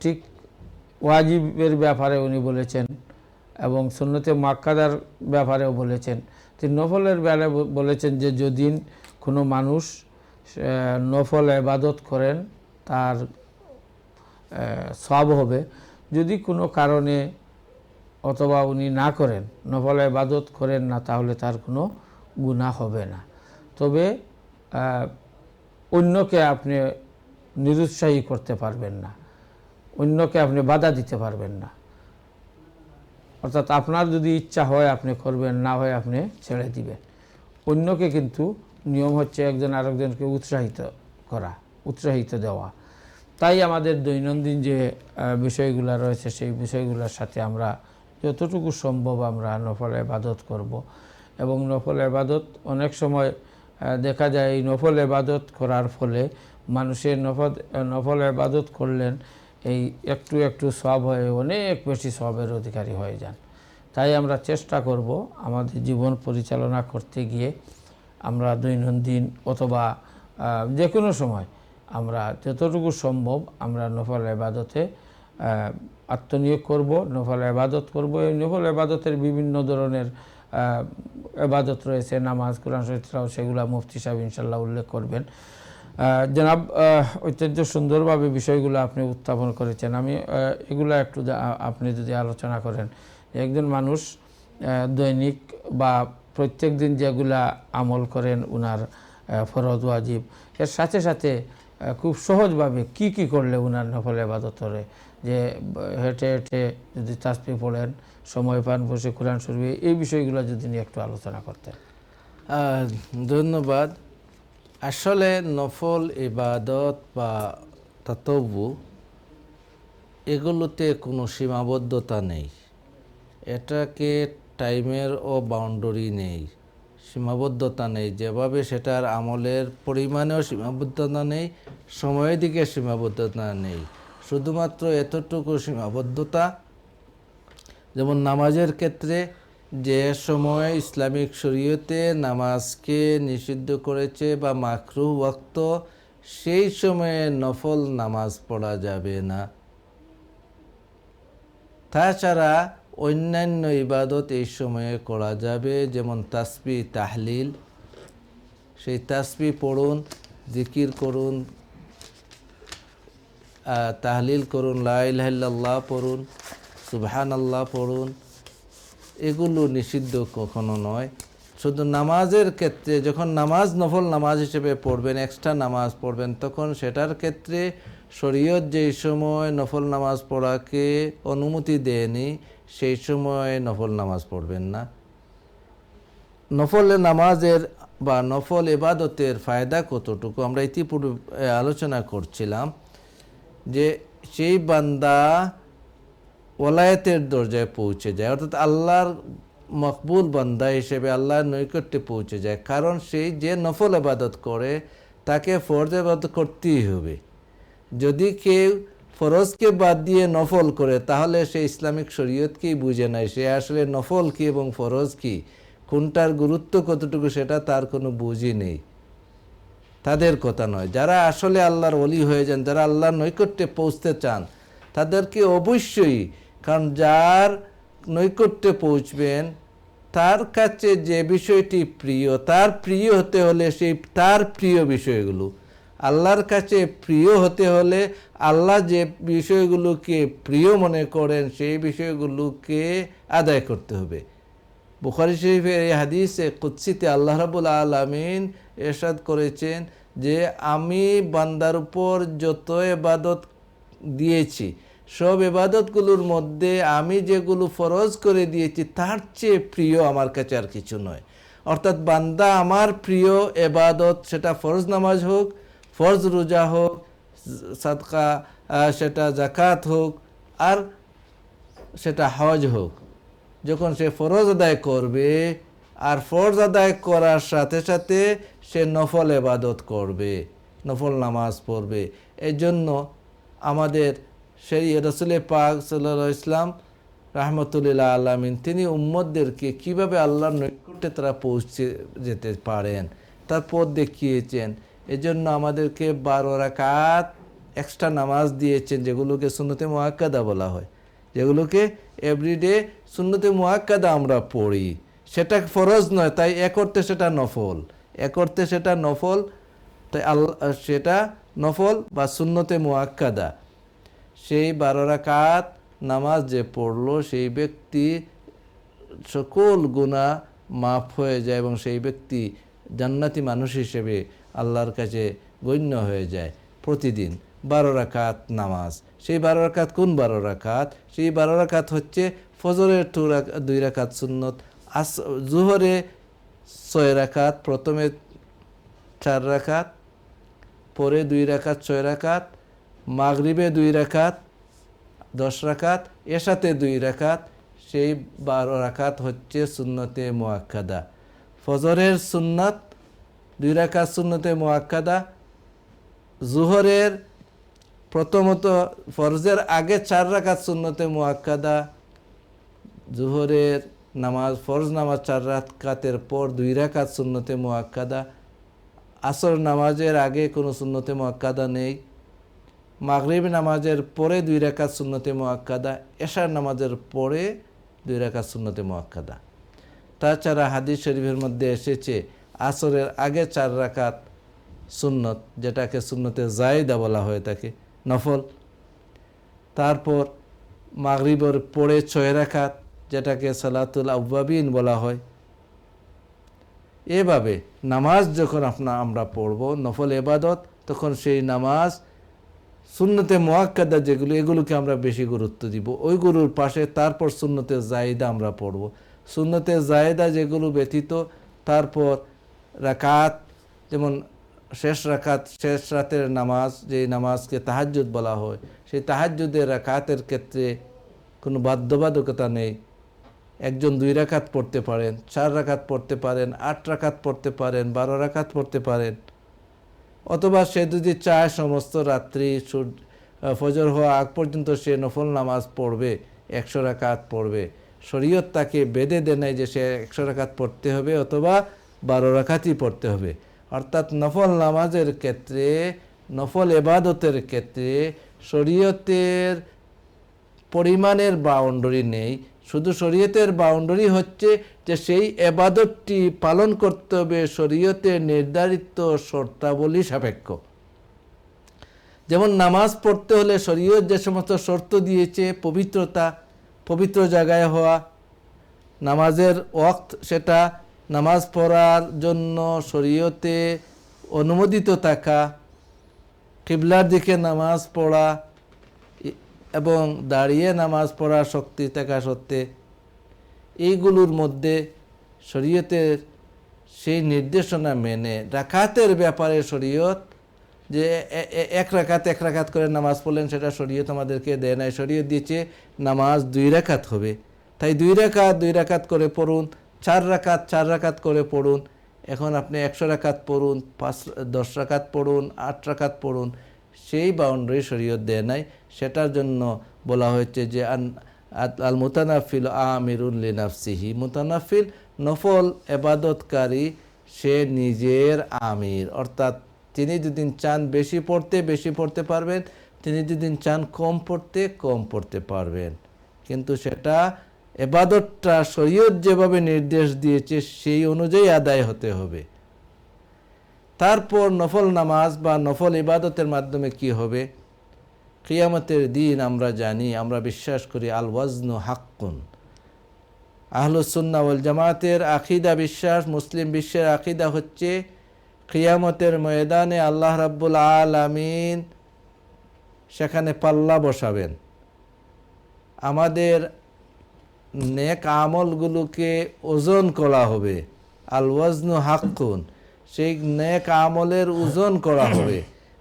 ঠিক ওয়াজিবের ব্যাপারে উনি বলেছেন এবং সুন্নতে মুআক্কাদার ব্যাপারেও বলেছেন। তিনি নফলের বেলায় বলেছেন যে যদি কোনো মানুষ নফল ইবাদত করেন তার সওয়াব হবে, যদি কোনো কারণে অথবা উনি না করেন, নফল ইবাদত করেন না, তাহলে তার কোনো গুনাহ হবে না। তবে অন্যকে আপনি নিরুৎসাহী করতে পারবেন না, অন্যকে আপনি বাধা দিতে পারবেন না। অর্থাৎ আপনার যদি ইচ্ছা হয় আপনি করবেন, না হয় আপনি ছেড়ে দিবেন। অন্যকে কিন্তু নিয়ম হচ্ছে একজন আরেকজনকে উৎসাহিত করা, উৎসাহিত দেওয়া। তাই আমাদের দৈনন্দিন যে বিষয়গুলো রয়েছে সেই বিষয়গুলোর সাথে আমরা যতটুকু সম্ভব আমরা নফল ইবাদত করব। এবং নফল ইবাদত অনেক সময় দেখা যায় এই নফল ইবাদত করার ফলে মানুষের নফল ইবাদত করলেন এই একটু একটু সওয়াব হয়ে অনেক বেশি সওয়াবের অধিকারী হয়ে যান। তাই আমরা চেষ্টা করব আমাদের জীবন পরিচালনা করতে গিয়ে আমরা দৈনন্দিন অথবা যে কোনো সময় আমরা যতটুকু সম্ভব আমরা নফল ইবাদতে আত্মনিয়োগ করব, নফল ইবাদত করব। এই নফল ইবাদতের বিভিন্ন ধরনের ইবাদত রয়েছে, নামাজ, কোরআন শরীফ তেলাওয়াত, সেগুলো মুফতি সাহেব ইনশাআল্লাহ উল্লেখ করবেন। জনাব অত্যন্ত সুন্দরভাবে বিষয়গুলো আপনি উত্থাপন করেছেন। আমি এগুলো একটু আপনি যদি আলোচনা করেন, একজন মানুষ দৈনিক বা প্রত্যেক দিন যেগুলা আমল করেন উনার ফরজ ওয়াজিব, এর সাথে সাথে খুব সহজভাবে কি কি করলে উনার নফল ইবাদত করে, যে হেঁটে হেঁটে যদি তাসবিহ পড়েন, সময় পান বসে কোরআন শরীফ, এই বিষয়গুলো যদি নিয়ে একটু আলোচনা করতেন।
ধন্যবাদ। আসলে নফল ইবাদত বা তাতাব্বু এগুলোতে কোনো সীমাবদ্ধতা নেই, এটাকে টাইমের ও বাউন্ডারি নেই, সীমাবদ্ধতা নেই। যেভাবে সেটার আমলের পরিমাণেও সীমাবদ্ধতা নেই, সময়ের দিকে সীমাবদ্ধতা নেই, শুধুমাত্র এতটুকু সীমাবদ্ধতা, যেমন নামাজের ক্ষেত্রে যে সময় ইসলামিক শরীয়তে নামাজকে নিষিদ্ধ করেছে বা মাকরুহ ওয়াক্ত, সেই সময়ে নফল নামাজ পড়া যাবে না। তাছাড়া অন্যান্য ইবাদত এই সময়ে করা যাবে, যেমন তাসবিহ তাহলিল। সেই তাসবিহ পড়ুন, জিকির করুন, তাহলিল করুন, লা ইলাহা ইল্লাল্লাহ পড়ুন, সুবহানাল্লাহ পড়ুন। এগুলো নিষিদ্ধ কখনো নয়। শুধু নামাজের ক্ষেত্রে, যখন নামাজ নফল নামাজ হিসেবে পড়বেন, এক্সট্রা নামাজ পড়বেন, তখন সেটার ক্ষেত্রে শরীয়ত যেই সময় নফল নামাজ পড়াকে অনুমতি দেয়নি, সেই সময় নফল নামাজ পড়বেন না। নফল নামাজের বা নফল ইবাদতের ফায়দা কতটুকু আমরা ইতিপূর্বে আলোচনা করছিলাম, যে সেই বান্দা ওলায়েতের দরজায় পৌঁছে যায়, অর্থাৎ আল্লাহর মকবুল বান্দা হিসেবে আল্লাহর নৈকট্যে পৌঁছে যায়। কারণ সেই যে নফল ইবাদত করে তাকে ফরজ ইবাদত করতেই হবে। যদি কেউ ফরজকে বাদ দিয়ে নফল করে, তাহলে সে ইসলামিক শরীয়তকেই বুঝে নাই। সে আসলে নফল কি এবং ফরজ কি, কোনটার গুরুত্ব কতটুকু, সেটা তার কোনো বুঝই নেই। তাদের কথা নয়। যারা আসলে আল্লাহর ওলি হয়ে যান, যারা আল্লাহর নৈকট্যে পৌঁছতে চান, তাদেরকে অবশ্যই, কারণ যার নৈকট্যে পৌঁছবেন তার কাছে যে বিষয়টি প্রিয়, তার প্রিয় হতে হলে সেই তার প্রিয় বিষয়গুলো, আল্লাহর কাছে প্রিয় হতে হলে আল্লাহ যে বিষয়গুলোকে প্রিয় মনে করেন সেই বিষয়গুলোকে আদায় করতে হবে। বুখারী শরীফের এই হাদিসে কুদসিতে আল্লাহ রাব্বুল আলামিন ইরশাদ করেছেন যে আমি বান্দার উপর যত ইবাদত দিয়েছি, সব ইবাদতগুলোর মধ্যে আমি যেগুলো ফরজ করে দিয়েছি তার চেয়ে প্রিয় আমার কাছে আর কিছু নয়। অর্থাৎ বান্দা আমার প্রিয় ইবাদত, সেটা ফরজ নামাজ হোক, ফরজ রোজা হোক, সাদকা, সেটা জাকাত হোক, আর সেটা হজ হোক, যখন সে ফরজ আদায় করবে, আর ফরজ আদায় করার সাথে সাথে সে নফল ইবাদত করবে, নফল নামাজ পড়বে। এই জন্য আমাদের সেই রাসূল পাক সাল্লাল্লাহু আলাইহি ওয়াসাল্লাম রাহমাতুল্লিল আলামিন তিনি উম্মতদেরকে কিভাবে আল্লাহর নৈকট্যে তারা পৌঁছে যেতে পারেন তার পথ দেখিয়েছেন। এজন্য আমাদেরকে 12 রাকাত এক্সট্রা নামাজ দিয়েছেন, যেগুলোকে সুন্নতে মুআক্কাদা বলা হয়, যেগুলোকে এভরিডে সুন্নতে মুআক্কাদা আমরা পড়ি। সেটা ফরজ নয়, তাই এক অর্থে সেটা নফল, এক অর্থে সেটা নফল, তাই সেটা নফল বা সুন্নতে মুআক্কাদা। সেই 12 রাকাত নামাজ যে পড়লো, সেই ব্যক্তি সকল গুনাহ মাফ হয়ে যায় এবং সেই ব্যক্তি জান্নাতি মানুষ হিসেবে আল্লাহর কাছে গণ্য হয়ে যায়। প্রতিদিন 12 রাকাত নামাজ। সেই 12 রাকাত কোন 12 রাকাত? সেই 12 রাকাত হচ্ছে ফজরের 2 রাকাত সুন্নত, জোহরে 6 রাকাত, প্রথমে 4 রাকাত, পরে 2 রাকাত 6 রাকাত, মাগরিবে 2 রাকাত 10 রাকাত, এশাতে 2 রাকাত। সেই 12 রাকাত হচ্ছে সুন্নতে মুআক্কাদা। ফজরের সুন্নত 2 রাকাত সুন্নতে মুআক্কাদা, জোহরের প্রথমত ফরজের আগে 4 রাকাত সুন্নতে মুআক্কাদা, জোহরের নামাজ ফরজ নামাজ 4 রাকাতের পর 2 রাকাত সুন্নতে মুআক্কাদা, আসর নামাজের আগে কোনো সুন্নতে মুআক্কাদা নেই, মাগরিব নামাজের পরে 2 রাকাত সুন্নতে মুআক্কাদা, এশার নামাজের পরে 2 রাকাত সুন্নতে মুআক্কাদা। তাছাড়া হাদিস শরীফের মধ্যে এসেছে আসরের আগে 4 রাকাত সুন্নত, যেটাকে সুন্নতে জায়েদা বলা হয়ে থাকে, নফল। তারপর মাগরিবের পরে 6 রাকাত, যেটাকে সালাতুল আউয়াবিন বলা হয়। এভাবে নামাজ যখন আমরা পড়ব, নফল ইবাদত, তখন সেই নামাজ সুন্নতে মুআক্কাদা যেগুলো, এগুলোকে আমরা বেশি গুরুত্ব দিব। ওইগুলোর পাশে তারপর সুন্নতে জায়েদা আমরা পড়ব। সুন্নতে জায়েদা যেগুলো ব্যতীত, তারপর রাকাত, যেমন শেষ রাকাত, শেষ রাতের নামাজ, যে নামাজকে তাহাজ্জুদ বলা হয়, সেই তাহাজ্জুদের রাকাতের ক্ষেত্রে কোনো বাধ্যবাধকতা নেই। একজন 2 রাকাত পড়তে পারেন, 4 রাকাত পড়তে পারেন, 8 রাকাত পড়তে পারেন, 12 রাকাত পড়তে পারেন। অথবা সে যদি চায় সমস্ত রাত্রি ফজর হওয়া আগ পর্যন্ত সে নফল নামাজ পড়বে, 100 রাকাত পড়বে, শরীয়ত তাকে বেঁধে দেয় নাই যে সে 100 রাকাত পড়তে হবে অথবা 12 রাকাতই পড়তে হবে। অর্থাৎ নফল নামাজের ক্ষেত্রে, নফল এবাদতের ক্ষেত্রে শরীয়তের পরিমাণের বাউন্ডারি নেই। শুধু শরীয়তের বাউন্ডারি হচ্ছে যে সেই এবাদতটি পালন করতে হবে শরীয়তের নির্ধারিত শর্তাবলী সাপেক্ষ। যেমন নামাজ পড়তে হলে শরীয়ত যে সমস্ত শর্ত দিয়েছে, পবিত্রতা, পবিত্র জায়গায় হওয়া, নামাজের ওয়াক্ত, সেটা নামাজ পড়ার জন্য শরীয়তে অনুমোদিত থাকা, কিবলার দিকে নামাজ পড়া এবং দাঁড়িয়ে নামাজ পড়ার শক্তি থাকা সত্ত্বে, এইগুলোর মধ্যে শরীয়তের সেই নির্দেশনা মেনে রাকাতের ব্যাপারে শরীয়ত যে এক রাকাত করে নামাজ পড়লেন সেটা শরীয়ত আমাদেরকে দেয় নাই। শরীয়ত দিয়েছে নামাজ 2 রাকাত হবে, তাই 2 রাকাত করে পড়ুন, 4 রাকাত করে পড়ুন। এখন আপনি 100 রাকাত পড়ুন, 10 রাকাত পড়ুন, 8 রাকাত পড়ুন, সেই বাউন্ডারি শরীয়ত দেয় নাই। সেটার জন্য বলা হয়েছে যে আল মুতানাফিল আমিরুল লিনাফসিহি, মুতানাফিল নফল এবাদতকারী সে নিজের আমির, অর্থাৎ তিনি যদি চান বেশি পড়তে পারবেন, তিনি যদি চান কম পড়তে পারবেন, কিন্তু সেটা এবাদতটা শরীয়ত যেভাবে নির্দেশ দিয়েছে সেই অনুযায়ী আদায় হতে হবে। তারপর নফল নামাজ বা নফল ইবাদতের মাধ্যমে কি হবে? কিয়ামতের দিন আমরা জানি, আমরা বিশ্বাস করি আল ওয়াজনু হাক্কুন। আহলুস সুন্নাহ ওয়াল জামাতের আকীদা বিশ্বাস, মুসলিম বিশ্বের আকীদা হচ্ছে কিয়ামতের ময়দানে আল্লাহ রাব্বুল আলামিন সেখানে পাল্লা বসাবেন। আমাদের নেক আমলগুলোকে ওজন করা হবে, আল ওয়াজনু হাক্কুন, সেই নেক আমলের ওজন করা হবে।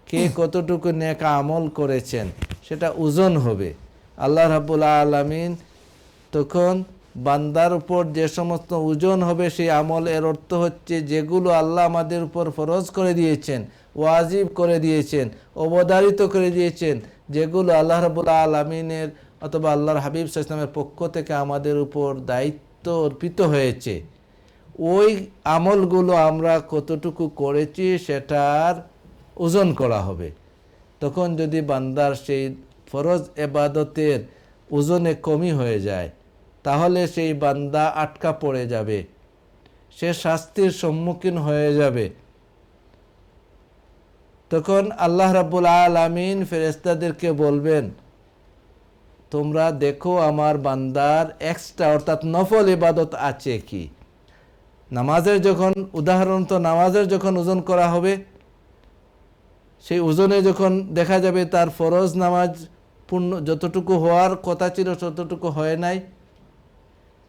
কে কতটুকু নেক আমল করেছেন সেটা ওজন হবে। আল্লাহ রাব্বুল আলামিন তখন বান্দার উপর যে সমস্ত ওজন হবে সেই আমল, এর অর্থ হচ্ছে যেগুলো আল্লাহ আমাদের উপর ফরজ করে দিয়েছেন, ওয়াজিব করে দিয়েছেন, অবধারিত করে দিয়েছেন, যেগুলো আল্লাহ রাব্বুল আলামিনের অথবা আল্লাহর হাবিব সাল্লাল্লাহু আলাইহি ওয়াসাল্লামের পক্ষ থেকে আমাদের উপর দায়িত্ব অর্পিত হয়েছে, ওই আমলগুলো আমরা কতটুকু করেছি সেটার ওজন করা হবে। তখন যদি বান্দার সেই ফরজ এবাদতের ওজনে কমই হয়ে যায়, তাহলে সেই বান্দা আটকা পড়ে যাবে, সে শাস্তির সম্মুখীন হয়ে যাবে। তখন আল্লাহ রাব্বুল আলামিন ফেরেশতাদেরকে বলবেন, তোমরা দেখো আমার বান্দার এক্সট্রা অর্থাৎ নফল ইবাদত আছে কি। নামাজের যখন উদাহরণত নামাজের যখন ওজন করা হবে, সেই ওজনে যখন দেখা যাবে তার ফরজ নামাজ পূর্ণ যতটুকু হওয়ার কথা ছিল ততটুকু হয় নাই,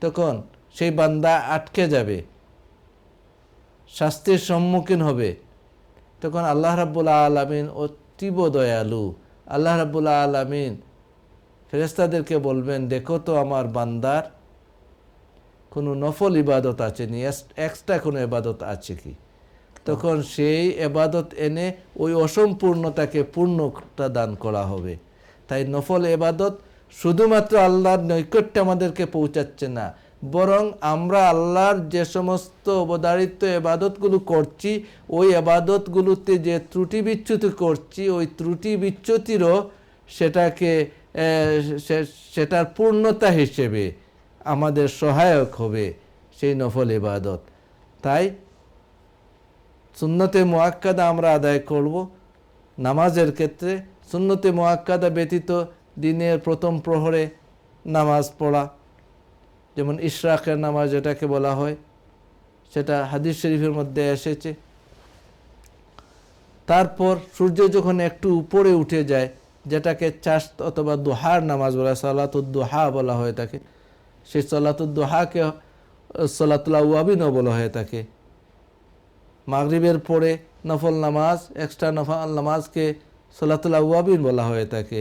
তখন সেই বান্দা আটকে যাবে, শাস্তির সম্মুখীন হবে। তখন আল্লাহ রাব্বুল আলামিন অতীব দয়ালু, আল্লাহ রাব্বুল আলামিন ফেরেশতাদেরকে বলবেন, দেখো তো আমার বান্দার কোনো নফল ইবাদত আছে নি, এক্সট্রা কোনো ইবাদত আছে কি। তখন সেই ইবাদত এনে ওই অসম্পূর্ণতাকে পূর্ণতা দান করা হবে। তাই নফল ইবাদত শুধুমাত্র আল্লাহর নৈকট্যে আমাদেরকে পৌঁছাচ্ছে না, বরং আমরা আল্লাহর যে সমস্ত অবধারিত ইবাদতগুলো করছি, ওই ইবাদতগুলোতে যে ত্রুটি বিচ্যুতি করছি, ওই ত্রুটি বিচ্যুতিরও সেটার পূর্ণতা হিসেবে আমাদের সহায়ক হবে সেই নফল ইবাদত। তাই সুন্নতে মুআক্কাদা আমরা আদায় করব নামাজের ক্ষেত্রে। সুন্নতে মুআক্কাদা ব্যতীত দিনের প্রথম প্রহরে নামাজ পড়া, যেমন ইশরাকের নামাজ যেটাকে বলা হয়, সেটা হাদিস শরীফের মধ্যে এসেছে। তারপর সূর্য যখন একটু উপরে উঠে যায়, যেটাকে চাশত অথবা দুহার নামাজ বলা, সালাতুদ দুহা বলা হয়ে থাকে, সেই সালাতুদ দুহাকে সালাতুল আওয়াবিনও বলা হয়ে থাকে। মাগরিবের পরে নফল নামাজ, এক্সট্রা নফল নামাজকে সালাতুল আওয়াবিন বলা হয়ে থাকে।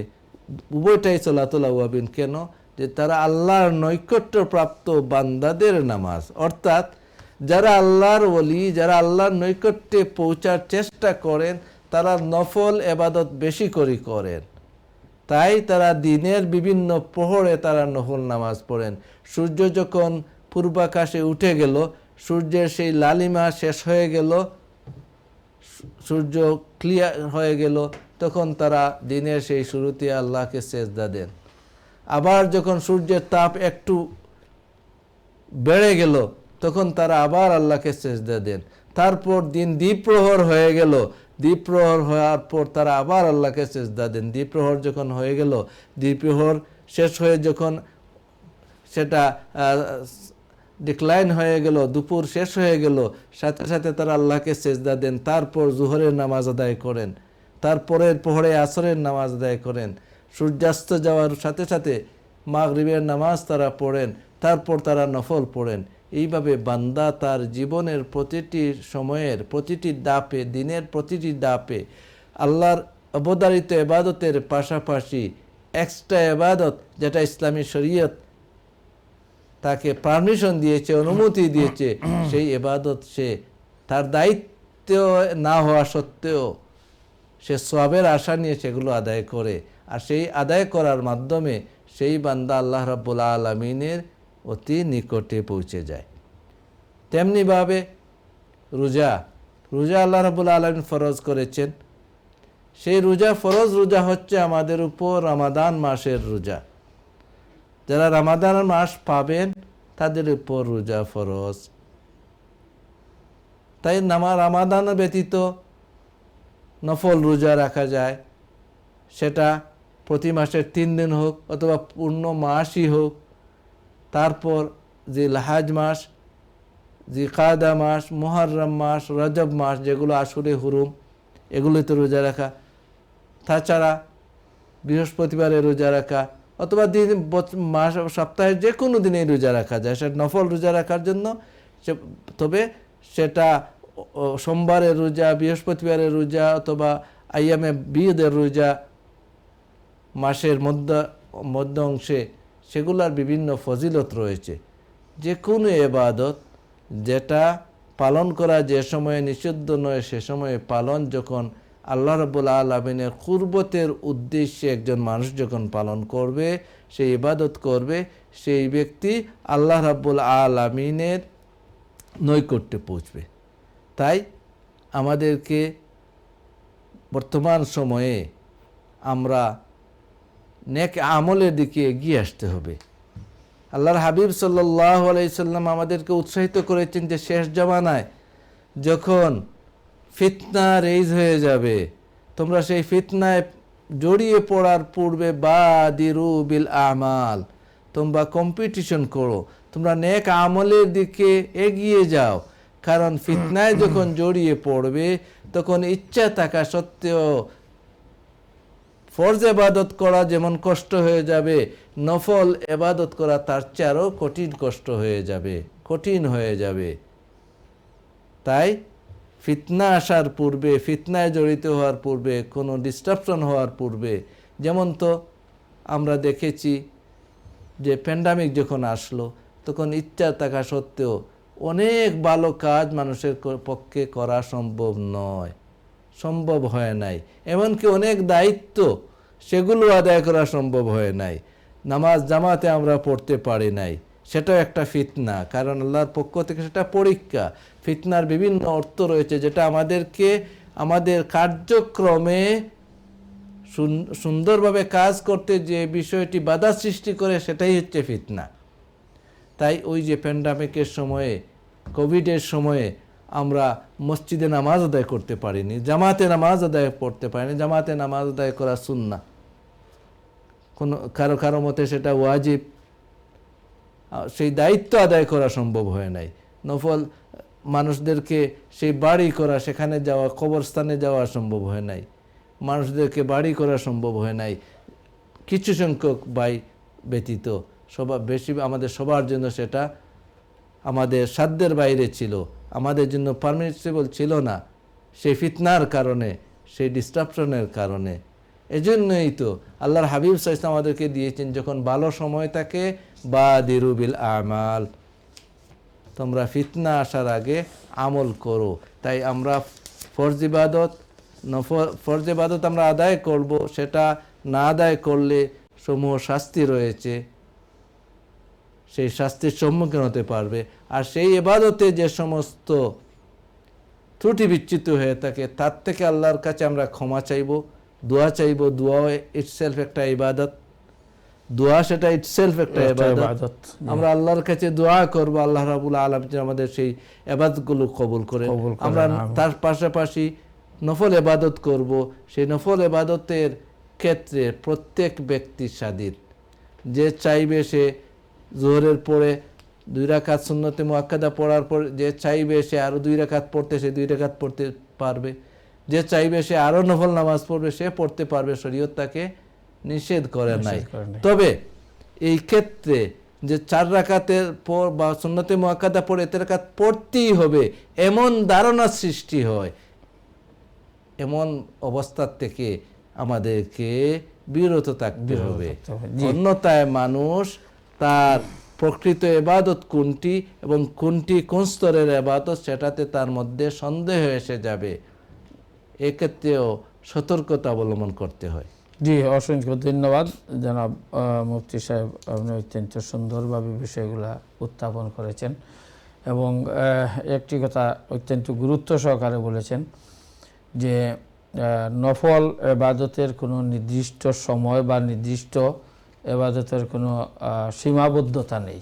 উভয়টাই সালাতুল আওয়াবিন। কেন? যে তারা আল্লাহর নৈকট্যপ্রাপ্ত বান্দাদের নামাজ, অর্থাৎ যারা আল্লাহর ওলি, যারা আল্লাহর নৈকট্যে পৌঁছার চেষ্টা করেন, তারা নফল এবাদত বেশি করে করেন। তাই তারা দিনের বিভিন্ন প্রহরে তারা নফল নামাজ পড়েন। সূর্য যখন পূর্বাকাশে উঠে গেল, সূর্যের সেই লালিমা শেষ হয়ে গেল, সূর্য ক্লিয়ার হয়ে গেল, তখন তারা দিনের সেই শুরুতে আল্লাহকে সেজদা দেন। আবার যখন সূর্যের তাপ একটু বেড়ে গেল, তখন তারা আবার আল্লাহকে সেজদা দেন। তারপর দিন দ্বিপ্রহর হয়ে গেল, দ্বিপ্রহর হওয়ার পর তারা আবার আল্লাহকে সেজদা দেন। দ্বিপ্রহর যখন হয়ে গেল, দ্বিপ্রহর শেষ হয়ে যখন সেটা ডিক্লাইন হয়ে গেল, দুপুর শেষ হয়ে গেল, সাথে সাথে তারা আল্লাহকে সেজদা দেন। তারপর জোহরের নামাজ আদায় করেন, তারপরের প্রহরে আসরের নামাজ আদায় করেন, সূর্যাস্ত যাওয়ার সাথে সাথে মাগরিবের নামাজ তারা পড়েন, তারপর তারা নফল পড়েন। এইভাবে বান্দা তার জীবনের প্রতিটি সময়ের প্রতিটি দাপে, দিনের প্রতিটি দাপে আল্লাহর অবধারিত এবাদতের পাশাপাশি এক্সট্রা এবাদত, যেটা ইসলামী শরীয়ত তাকে পারমিশন দিয়েছে, অনুমতি দিয়েছে, সেই এবাদত সে তার দায়িত্ব না হওয়া সত্ত্বেও সে সওয়াবের আশা নিয়ে সেগুলো আদায় করে। আর সেই আদায় করার মাধ্যমে সেই বান্দা আল্লাহ রাব্বুল আলামিনের অতি নিকটে পৌঁছে যায়। তেমনিভাবে রোজা আল্লাহ রাব্বুল আলামিন ফরজ করেছেন। সেই ফরজ রোজা হচ্ছে আমাদের উপর রমাদান মাসের রোজা। যারা রমাদান মাস পাবেন তাদের উপর রোজা ফরজ। তাই রমাদান ব্যতীত নফল রোজা রাখা যায়, সেটা প্রতি মাসের 3 দিন হোক অথবা পূর্ণ মাসই হোক। তারপর জিলহজ মাস, জিকাদা মাস, মুহররম মাস, রজব মাস, যেগুলো আশুরে হুরুম, এগুলোতে রোজা রাখা। তাছাড়া বৃহস্পতিবারে রোজা রাখা অথবা মাস সপ্তাহের যে কোনো দিনেই রোজা রাখা যায়, সেটা নফল রোজা রাখার জন্য। তবে সেটা সোমবারের রোজা, বৃহস্পতিবারের রোজা অথবা আইয়ামে বিদের রোজা, মাসের মধ্য অংশে, সেগুলার বিভিন্ন ফজিলত রয়েছে। যে কোনো এবাদত যেটা পালন করা যে সময়ে নিষিদ্ধ নয়, সে সময়ে পালন যখন আল্লাহ রাব্বুল আলামিনের কুরবতের উদ্দেশ্যে একজন মানুষ যখন পালন করবে, সেই ইবাদত করবে, সেই ব্যক্তি আল্লাহ রাব্বুল আলামিনের নৈকট্যে পৌঁছবে। তাই আমাদেরকে বর্তমান সময়ে আমরা নেক আমলের দিকে এগিয়ে আসতে হবে। আল্লাহর হাবিব সাল্লাল্লাহু আলাইহি সাল্লাম আমাদেরকে উৎসাহিত করেছেন যে শেষ জামানায় যখন ফিতনা রেইজ হয়ে যাবে, তোমরা সেই ফিতনায় জড়িয়ে পড়ার পূর্বে বাদিরু বিল আমাল, তোমরা কম্পিটিশন করো, তোমরা নেক আমলের দিকে এগিয়ে যাও। কারণ ফিতনায় যখন জড়িয়ে পড়বে, তখন ইচ্ছা থাকা সত্ত্বেও ফরজ এবাদত করা যেমন কষ্ট হয়ে যাবে, নফল এবাদত করা তার চেয়ে আরও কঠিন হয়ে যাবে। তাই ফিতনা আসার পূর্বে, ফিতনায় জড়িত হওয়ার পূর্বে, কোনো ডিস্টারপশন হওয়ার পূর্বে, যেমন তো আমরা দেখেছি যে প্যান্ডামিক যখন আসলো, তখন ইচ্ছা থাকা সত্ত্বেও অনেক ভালো কাজ মানুষের পক্ষে করা সম্ভব হয় নাই। এমনকি অনেক দায়িত্ব সেগুলো আদায় করা সম্ভব হয় নাই। নামাজ জামাতে আমরা পড়তে পারি নাই, সেটাও একটা ফিতনা, কারণ আল্লাহর পক্ষ থেকে সেটা পরীক্ষা। ফিতনার বিভিন্ন অর্থ রয়েছে, যেটা আমাদেরকে আমাদের কার্যক্রমে সুন্দরভাবে কাজ করতে যে বিষয়টি বাধা সৃষ্টি করে, সেটাই হচ্ছে ফিতনা। তাই ওই যে প্যান্ডামিকের সময়ে, কোভিডের সময়ে আমরা মসজিদে নামাজ আদায় করতে পারিনি, জামাতে নামাজ আদায় করতে পারিনি। জামাতে নামাজ আদায় করা সুন্নাহ, কারো মতে সেটা ওয়াজিব। সেই দায়িত্ব আদায় করা সম্ভব হয় নাই। নফল মানুষদেরকে সেই বাড়ি করা, সেখানে যাওয়া, কবরস্থানে যাওয়া সম্ভব হয় নাই। মানুষদেরকে বাড়ি করা সম্ভব হয় নাই, কিছু সংখ্যক ভাই ব্যতীত। বেশি আমাদের সবার জন্য সেটা আমাদের সাধ্যের বাইরে ছিল, আমাদের জন্য পারমিসিবল ছিল না, সেই ফিতনার কারণে, সেই ডিস্টারপশনের কারণে। এজন্যই তো আল্লাহর হাবিব সাল্লাল্লাহু আলাইহি ওয়াসাল্লাম আমাদেরকে দিয়েছেন, যখন ভালো সময় থাকে বাদিরু বিল আমাল, তোমরা ফিতনা আসার আগে আমল করো। তাই আমরা ফরজ ইবাদত আমরা আদায় করব, সেটা না আদায় করলে সমূহ শাস্তি রয়েছে, সেই শাস্তির সম্মুখীন হতে পারবে। আর সেই ইবাদতে যে সমস্ত ত্রুটি বিচ্যুত হয়ে থাকে তার থেকে আল্লাহর কাছে আমরা ক্ষমা চাইব, দোয়া চাইব। দোয়া ইটসেলফ একটা ইবাদত, দোয়া সেটা ইটসেলফ একটা ইবাদত। আমরা আল্লাহর কাছে দোয়া করব আল্লাহ রাব্বুল আলামিন আমাদের সেই ইবাদতগুলো কবুল করে। আমরা তার পাশাপাশি নফল ইবাদত করব। সেই নফল ইবাদতের ক্ষেত্রে প্রত্যেক ব্যক্তি স্বাধীন। যে চাইবে সে জোহরের পরে 2 রাকাত সুন্নতে মুআক্কাদা পড়ার পর যে চাইবে সে আরো 2 রাকাত পড়তে, সে 2 রাকাত পড়তে পারবে। যে চাইবে সে আরো নফল নামাজ পড়বে, সে পড়তে পারবে। শরীয়ত তাকে নিষেধ করে নাই। তবে এই ক্ষেত্রে যে 4 রাকাতের পর বা সুন্নতে মুআক্কাদা পড়ে 3 রাকাত পড়তেই হবে এমন ধারণা সৃষ্টি হয়, এমন অবস্থার থেকে আমাদেরকে বিরত থাকতে হবে। অন্যথায় মানুষ তার প্রকৃত ইবাদত কোনটি এবং কোনটি কোন স্তরের ইবাদত সেটাতে তার মধ্যে সন্দেহ এসে যাবে। এক্ষেত্রেও সতর্কতা অবলম্বন করতে হয়।
জি, অসংখ্য ধন্যবাদ জনাব মুফতি সাহেব, আপনি অত্যন্ত সুন্দরভাবে বিষয়গুলা উত্থাপন করেছেন এবং একটি কথা অত্যন্ত গুরুত্ব সহকারে বলেছেন যে নফল ইবাদতের কোনো নির্দিষ্ট সময় বা নির্দিষ্ট ইবাদতের কোনো সীমাবদ্ধতা নেই।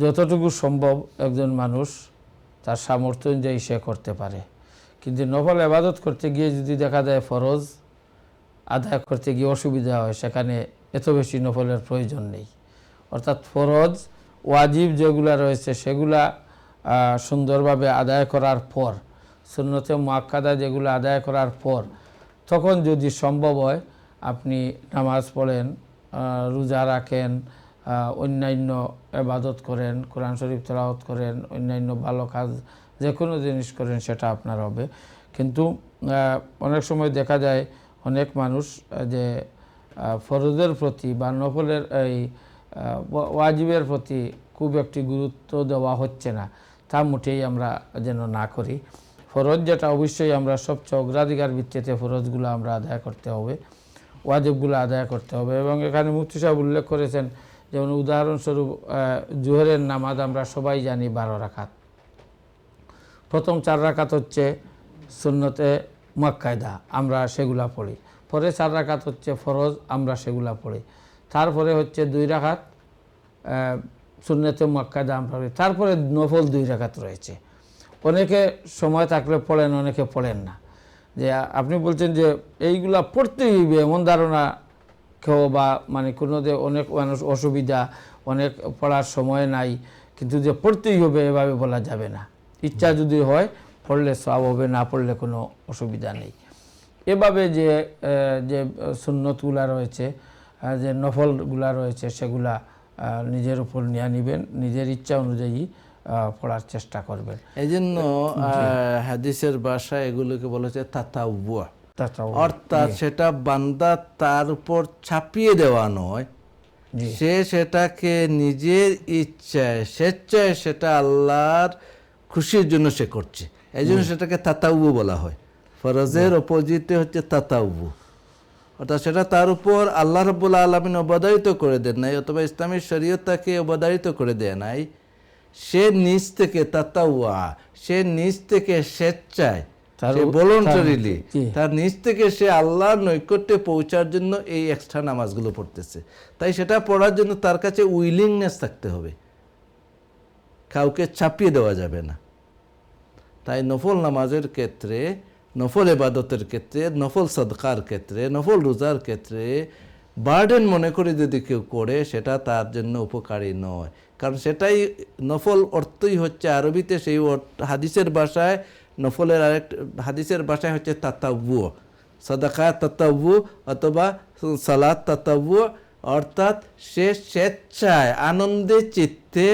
যতটুকু সম্ভব একজন মানুষ তার সামর্থ্য অনুযায়ী সে করতে পারে। কিন্তু নফল ইবাদত করতে গিয়ে যদি দেখা যায় ফরজ আদায় করতে গিয়ে অসুবিধা হয়, সেখানে এত বেশি নফলের প্রয়োজন নেই। অর্থাৎ ফরজ ওয়াজিব যেগুলা রয়েছে সেগুলা সুন্দরভাবে আদায় করার পর, সুন্নতে মুআক্কাদা যেগুলো আদায় করার পর, তখন যদি সম্ভব হয় আপনি নামাজ পড়েন, রোজা রাখেন, অন্যান্য ইবাদত করেন, কোরআন শরীফ তেলাওয়াত করেন, অন্যান্য ভালো কাজ যে কোনো জিনিস করেন, সেটা আপনার হবে। কিন্তু অনেক সময় দেখা যায় অনেক মানুষ যে ফরজের প্রতি বা নফলের এই ওয়াজিবের প্রতি খুব একটি গুরুত্ব দেওয়া হচ্ছে না, তা মোটেই আমরা যেন না করি। ফরজ যেটা অবশ্যই আমরা সবচেয়ে অগ্রাধিকার ভিত্তিতে ফরজগুলো আমরা আদায় করতে হবে, ওয়াজিবগুলো আদায় করতে হবে। এবং এখানে মুফতি সাহেব উল্লেখ করেছেন, যেমন উদাহরণস্বরূপ জোহরের নামাজ আমরা সবাই জানি 12 রাকাত। প্রথম 4 রাকাত হচ্ছে সুন্নতে মুআক্কাদা, আমরা সেগুলা পড়ি। পরে 4 রাকাত হচ্ছে ফরজ, আমরা সেগুলা পড়ি। তারপরে হচ্ছে 2 রাকাত সুন্নতে মুআক্কাদা আমরা পড়ি। তারপরে নফল 2 রাকাত রয়েছে। অনেকে সময় থাকলে পড়েন, অনেকে পড়েন না। যে আপনি বলছেন যে এইগুলা পড়তেই হইবে এমন ধারণা কেউ বা মানে কোনো যে অনেক মানুষ অসুবিধা, অনেক পড়ার সময় নাই, কিন্তু যে পড়তেই হবে এভাবে বলা যাবে না। ইচ্ছা যদি হয় পড়লে সওয়াব হবে, না পড়লে কোনো অসুবিধা নেই। এভাবে যে যে সুন্নতগুলা রয়েছে, যে নফলগুলা রয়েছে, সেগুলা নিজের উপর নিয়ে নেবেন, নিজের ইচ্ছা অনুযায়ী পড়ার চেষ্টা করবেন।
এই জন্য হাদিসের ভাষায় এগুলোকে বলেছে তাতাউয়া, অর্থাৎ সেটা বান্দা তার উপর ছাপিয়ে দেওয়া নয়, সে সেটাকে নিজের ইচ্ছায় স্বেচ্ছায় সেটা আল্লাহর খুশির জন্য সে করছে। এই জন্য সেটাকে তাতাউয়া বলা হয়। ফরজের অপোজিটে হচ্ছে তাতাউয়া, অর্থাৎ সেটা তার উপর আল্লাহ রাব্বুল আলামিন অবধারিত করে দেন নাই, অথবা ইসলামী শরীয়ত তাকে অবধারিত করে দেয় নাই। সে নিজ থেকে তাতাওয়া, সে নিজ থেকে স্বেচ্ছায়, সে ভলান্টারিলি তার নিজ থেকে সে আল্লাহর নৈকট্যে পৌঁছার জন্য এই এক্সট্রা নামাজগুলো পড়তেছে। তাই সেটা পড়ার জন্য তার কাছে উইলিংনেস থাকতে হবে, কাউকে চাপিয়ে দেওয়া যাবে না। তাই নফল নামাজের ক্ষেত্রে, নফল ইবাদতের ক্ষেত্রে, নফল সাদকার ক্ষেত্রে, নফল রোজার ক্ষেত্রে বার্ডেন মনে করে যদি কেউ করে, সেটা তার জন্য উপকারী নয়। কারণ সেটাই নফল অর্থই হচ্ছে আরবিতে সেই হাদিসের ভাষায়, নফলের আরেক হাদিসের ভাষায় হচ্ছে তাতাব্বু, সাদাকা তাতাব্বু অথবা সালাত তাতাব্বু, অর্থাৎ সে স্বেচ্ছায় আনন্দে চিত্তে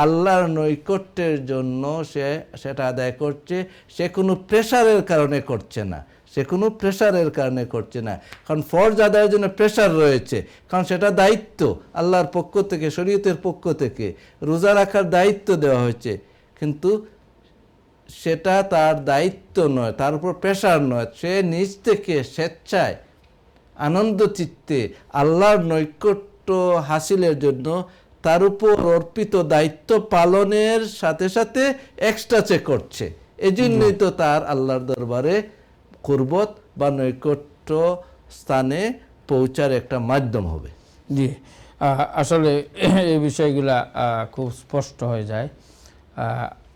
আল্লাহর নৈকট্যের জন্য সে সেটা আদায় করছে। সে কোনো প্রেশারের কারণে করছে না, সে কোনো প্রেশারের কারণে করছে না। কারণ ফরজ আদায়ের জন্য প্রেশার রয়েছে, কারণ সেটা দায়িত্ব আল্লাহর পক্ষ থেকে, শরীয়তের পক্ষ থেকে রোজা রাখার দায়িত্ব দেওয়া হয়েছে। কিন্তু সেটা তার দায়িত্ব নয়, তার উপর প্রেশার নয়, সে নিজ থেকে স্বেচ্ছায় আনন্দ চিত্তে আল্লাহর নৈকট্য হাসিলের জন্য তার উপর অর্পিত দায়িত্ব পালনের সাথে সাথে এক্সট্রা করছে। এজন্যই তো তার আল্লাহর দরবারে কুরবত বা নৈকট্য স্থানে পৌঁছার একটা মাধ্যম হবে।
জি, আসলে এই বিষয়গুলা খুব স্পষ্ট হয়ে যায়।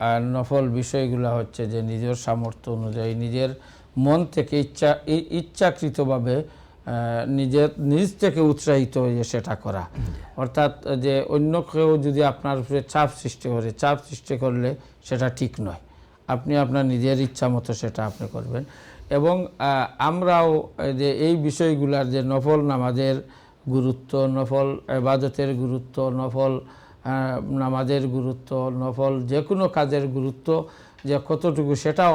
আর নফল বিষয়গুলো হচ্ছে যে নিজের সামর্থ্য অনুযায়ী নিজের মন থেকে ইচ্ছাকৃতভাবে নিজ থেকে উৎসাহিত হয়ে সেটা করা, অর্থাৎ যে অন্য কেউ যদি আপনার উপরে চাপ সৃষ্টি করলে সেটা ঠিক নয়। আপনি আপনার নিজের ইচ্ছা মতো সেটা আপনি করবেন। এবং আমরাও যে এই বিষয়গুলার যে নফল নামাজের গুরুত্ব, নফল ইবাদতের গুরুত্ব, নফল নামাজের গুরুত্ব, নফল যে কোনো কাজের গুরুত্ব যে কতটুকু সেটাও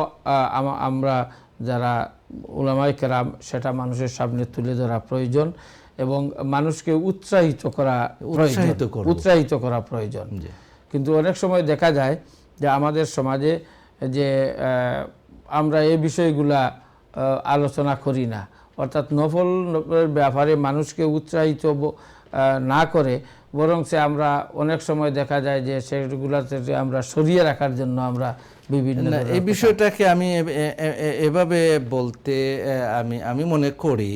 আমরা যারা উলামায়ে কেরাম সেটা মানুষের সামনে তুলে ধরা প্রয়োজন এবং মানুষকে উৎসাহিত করা প্রয়োজন। কিন্তু অনেক সময় দেখা যায় যে আমাদের সমাজে যে আমরা এই বিষয়গুলা আলোচনা করি না, অর্থাৎ নফল ব্যাপারে মানুষকে উৎসাহিত না করে বরং সে আমরা অনেক সময় দেখা যায় যে সেগুলোতে আমরা সরিয়ে রাখার জন্য আমরা বিভিন্ন
এই বিষয়টাকে আমি এভাবে বলতে আমি মনে করি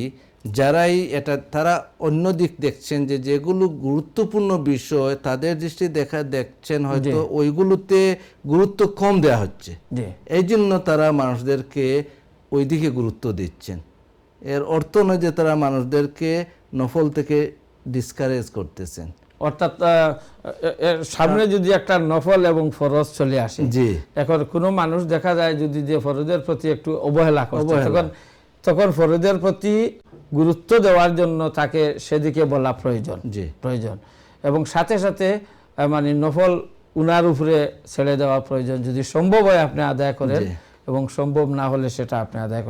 যারাই এটা তারা অন্য দিক দেখছেন যে যেগুলো গুরুত্বপূর্ণ বিষয় তাদের দৃষ্টি দেখছেন হয়তো ওইগুলোতে গুরুত্ব কম দেওয়া হচ্ছে, এই জন্য তারা মানুষদেরকে ওই দিকে গুরুত্ব দিচ্ছেন। এর অর্থ নয় যে তারা মানুষদেরকে নফল থেকে ডিসকারেজ করতেছেন।
অর্থাৎ সামনে যদি একটা নফল এবং ফরজ চলে আসে, এখন কোনো মানুষ দেখা যায় যদি যে ফরজের প্রতি একটু অবহেলা করছে, তখন ফরজের প্রতি গুরুত্ব দেওয়ার জন্য তাকে সেদিকে বলা প্রয়োজন এবং সাথে সাথে মানে নফল উনার উপরে ছেড়ে দেওয়া প্রয়োজন। যদি সম্ভব হয় আপনি আদায় করেন এবং সম্ভব না হলে সেটা আপনি আদায়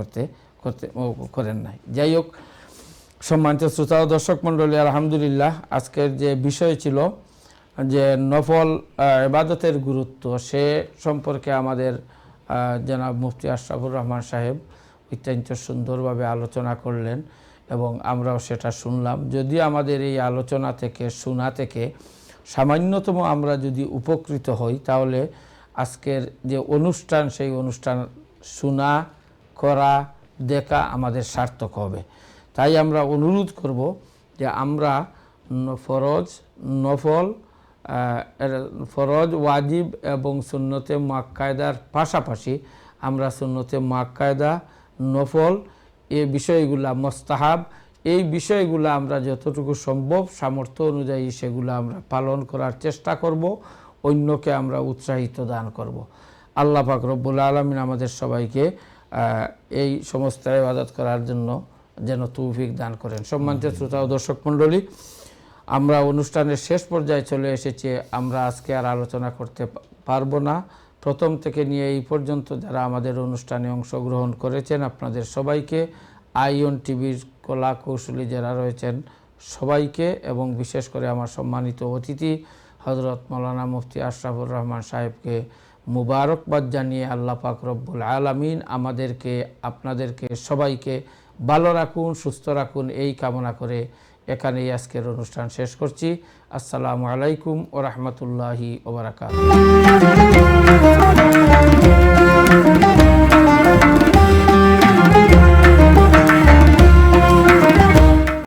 করেন নাই। যাই হোক, সম্মানিত শ্রোতা ও দর্শক মণ্ডলী, আলহামদুলিল্লাহ আজকের যে বিষয় ছিল যে নফল ইবাদতের গুরুত্ব, সে সম্পর্কে আমাদের জনাব মুফতি আশরাফুর রহমান সাহেব অত্যন্ত সুন্দরভাবে আলোচনা করলেন এবং আমরাও সেটা শুনলাম। যদি আমাদের এই আলোচনা থেকে শোনা থেকে সামান্যতম আমরা যদি উপকৃত হই তাহলে আজকের যে অনুষ্ঠান সেই অনুষ্ঠান শোনা, করা, দেখা আমাদের সার্থক হবে। তাই আমরা অনুরোধ করব যে আমরা ফরজ, ওয়াজিব এবং সুন্নতে মুআক্কাদার পাশাপাশি আমরা সুন্নতে মুআক্কাদা, নফল, এই বিষয়গুলা মুস্তাহাব, এই বিষয়গুলো আমরা যতটুকু সম্ভব সামর্থ্য অনুযায়ী সেগুলো আমরা পালন করার চেষ্টা করব, অন্যকে আমরা উৎসাহিত দান করব। আল্লাহ পাক রব্বুল আলামিন আমাদের সবাইকে এই সমস্ত ইবাদত করার জন্য যেন তৌফিক দান করেন। সম্মানিত শ্রোতা ও দর্শক মণ্ডলী, আমরা অনুষ্ঠানের শেষ পর্যায়ে চলে এসেছি। আমরা আজকে আর আলোচনা করতে পারবো না। প্রথম থেকে নিয়ে এই পর্যন্ত যারা আমাদের অনুষ্ঠানে অংশগ্রহণ করেছেন আপনাদের সবাইকে, আইয়ন টিভির কলা কৌশলী যারা রয়েছেন সবাইকে এবং বিশেষ করে আমার সম্মানিত অতিথি হযরত মাওলানা মুফতি আশরাফুর রহমান সাহেবকে মুবারকবাদ জানিয়ে আল্লাহ পাক রব্বুল আলামিন আমাদেরকে, আপনাদেরকে সবাইকে ভালো রাখুন, সুস্থ রাখুন, এই কামনা করে এখানেই আজকের অনুষ্ঠান শেষ করছি। আসসালামু আলাইকুম ওয়া রাহমাতুল্লাহি ওয়া বারাকাতুহু।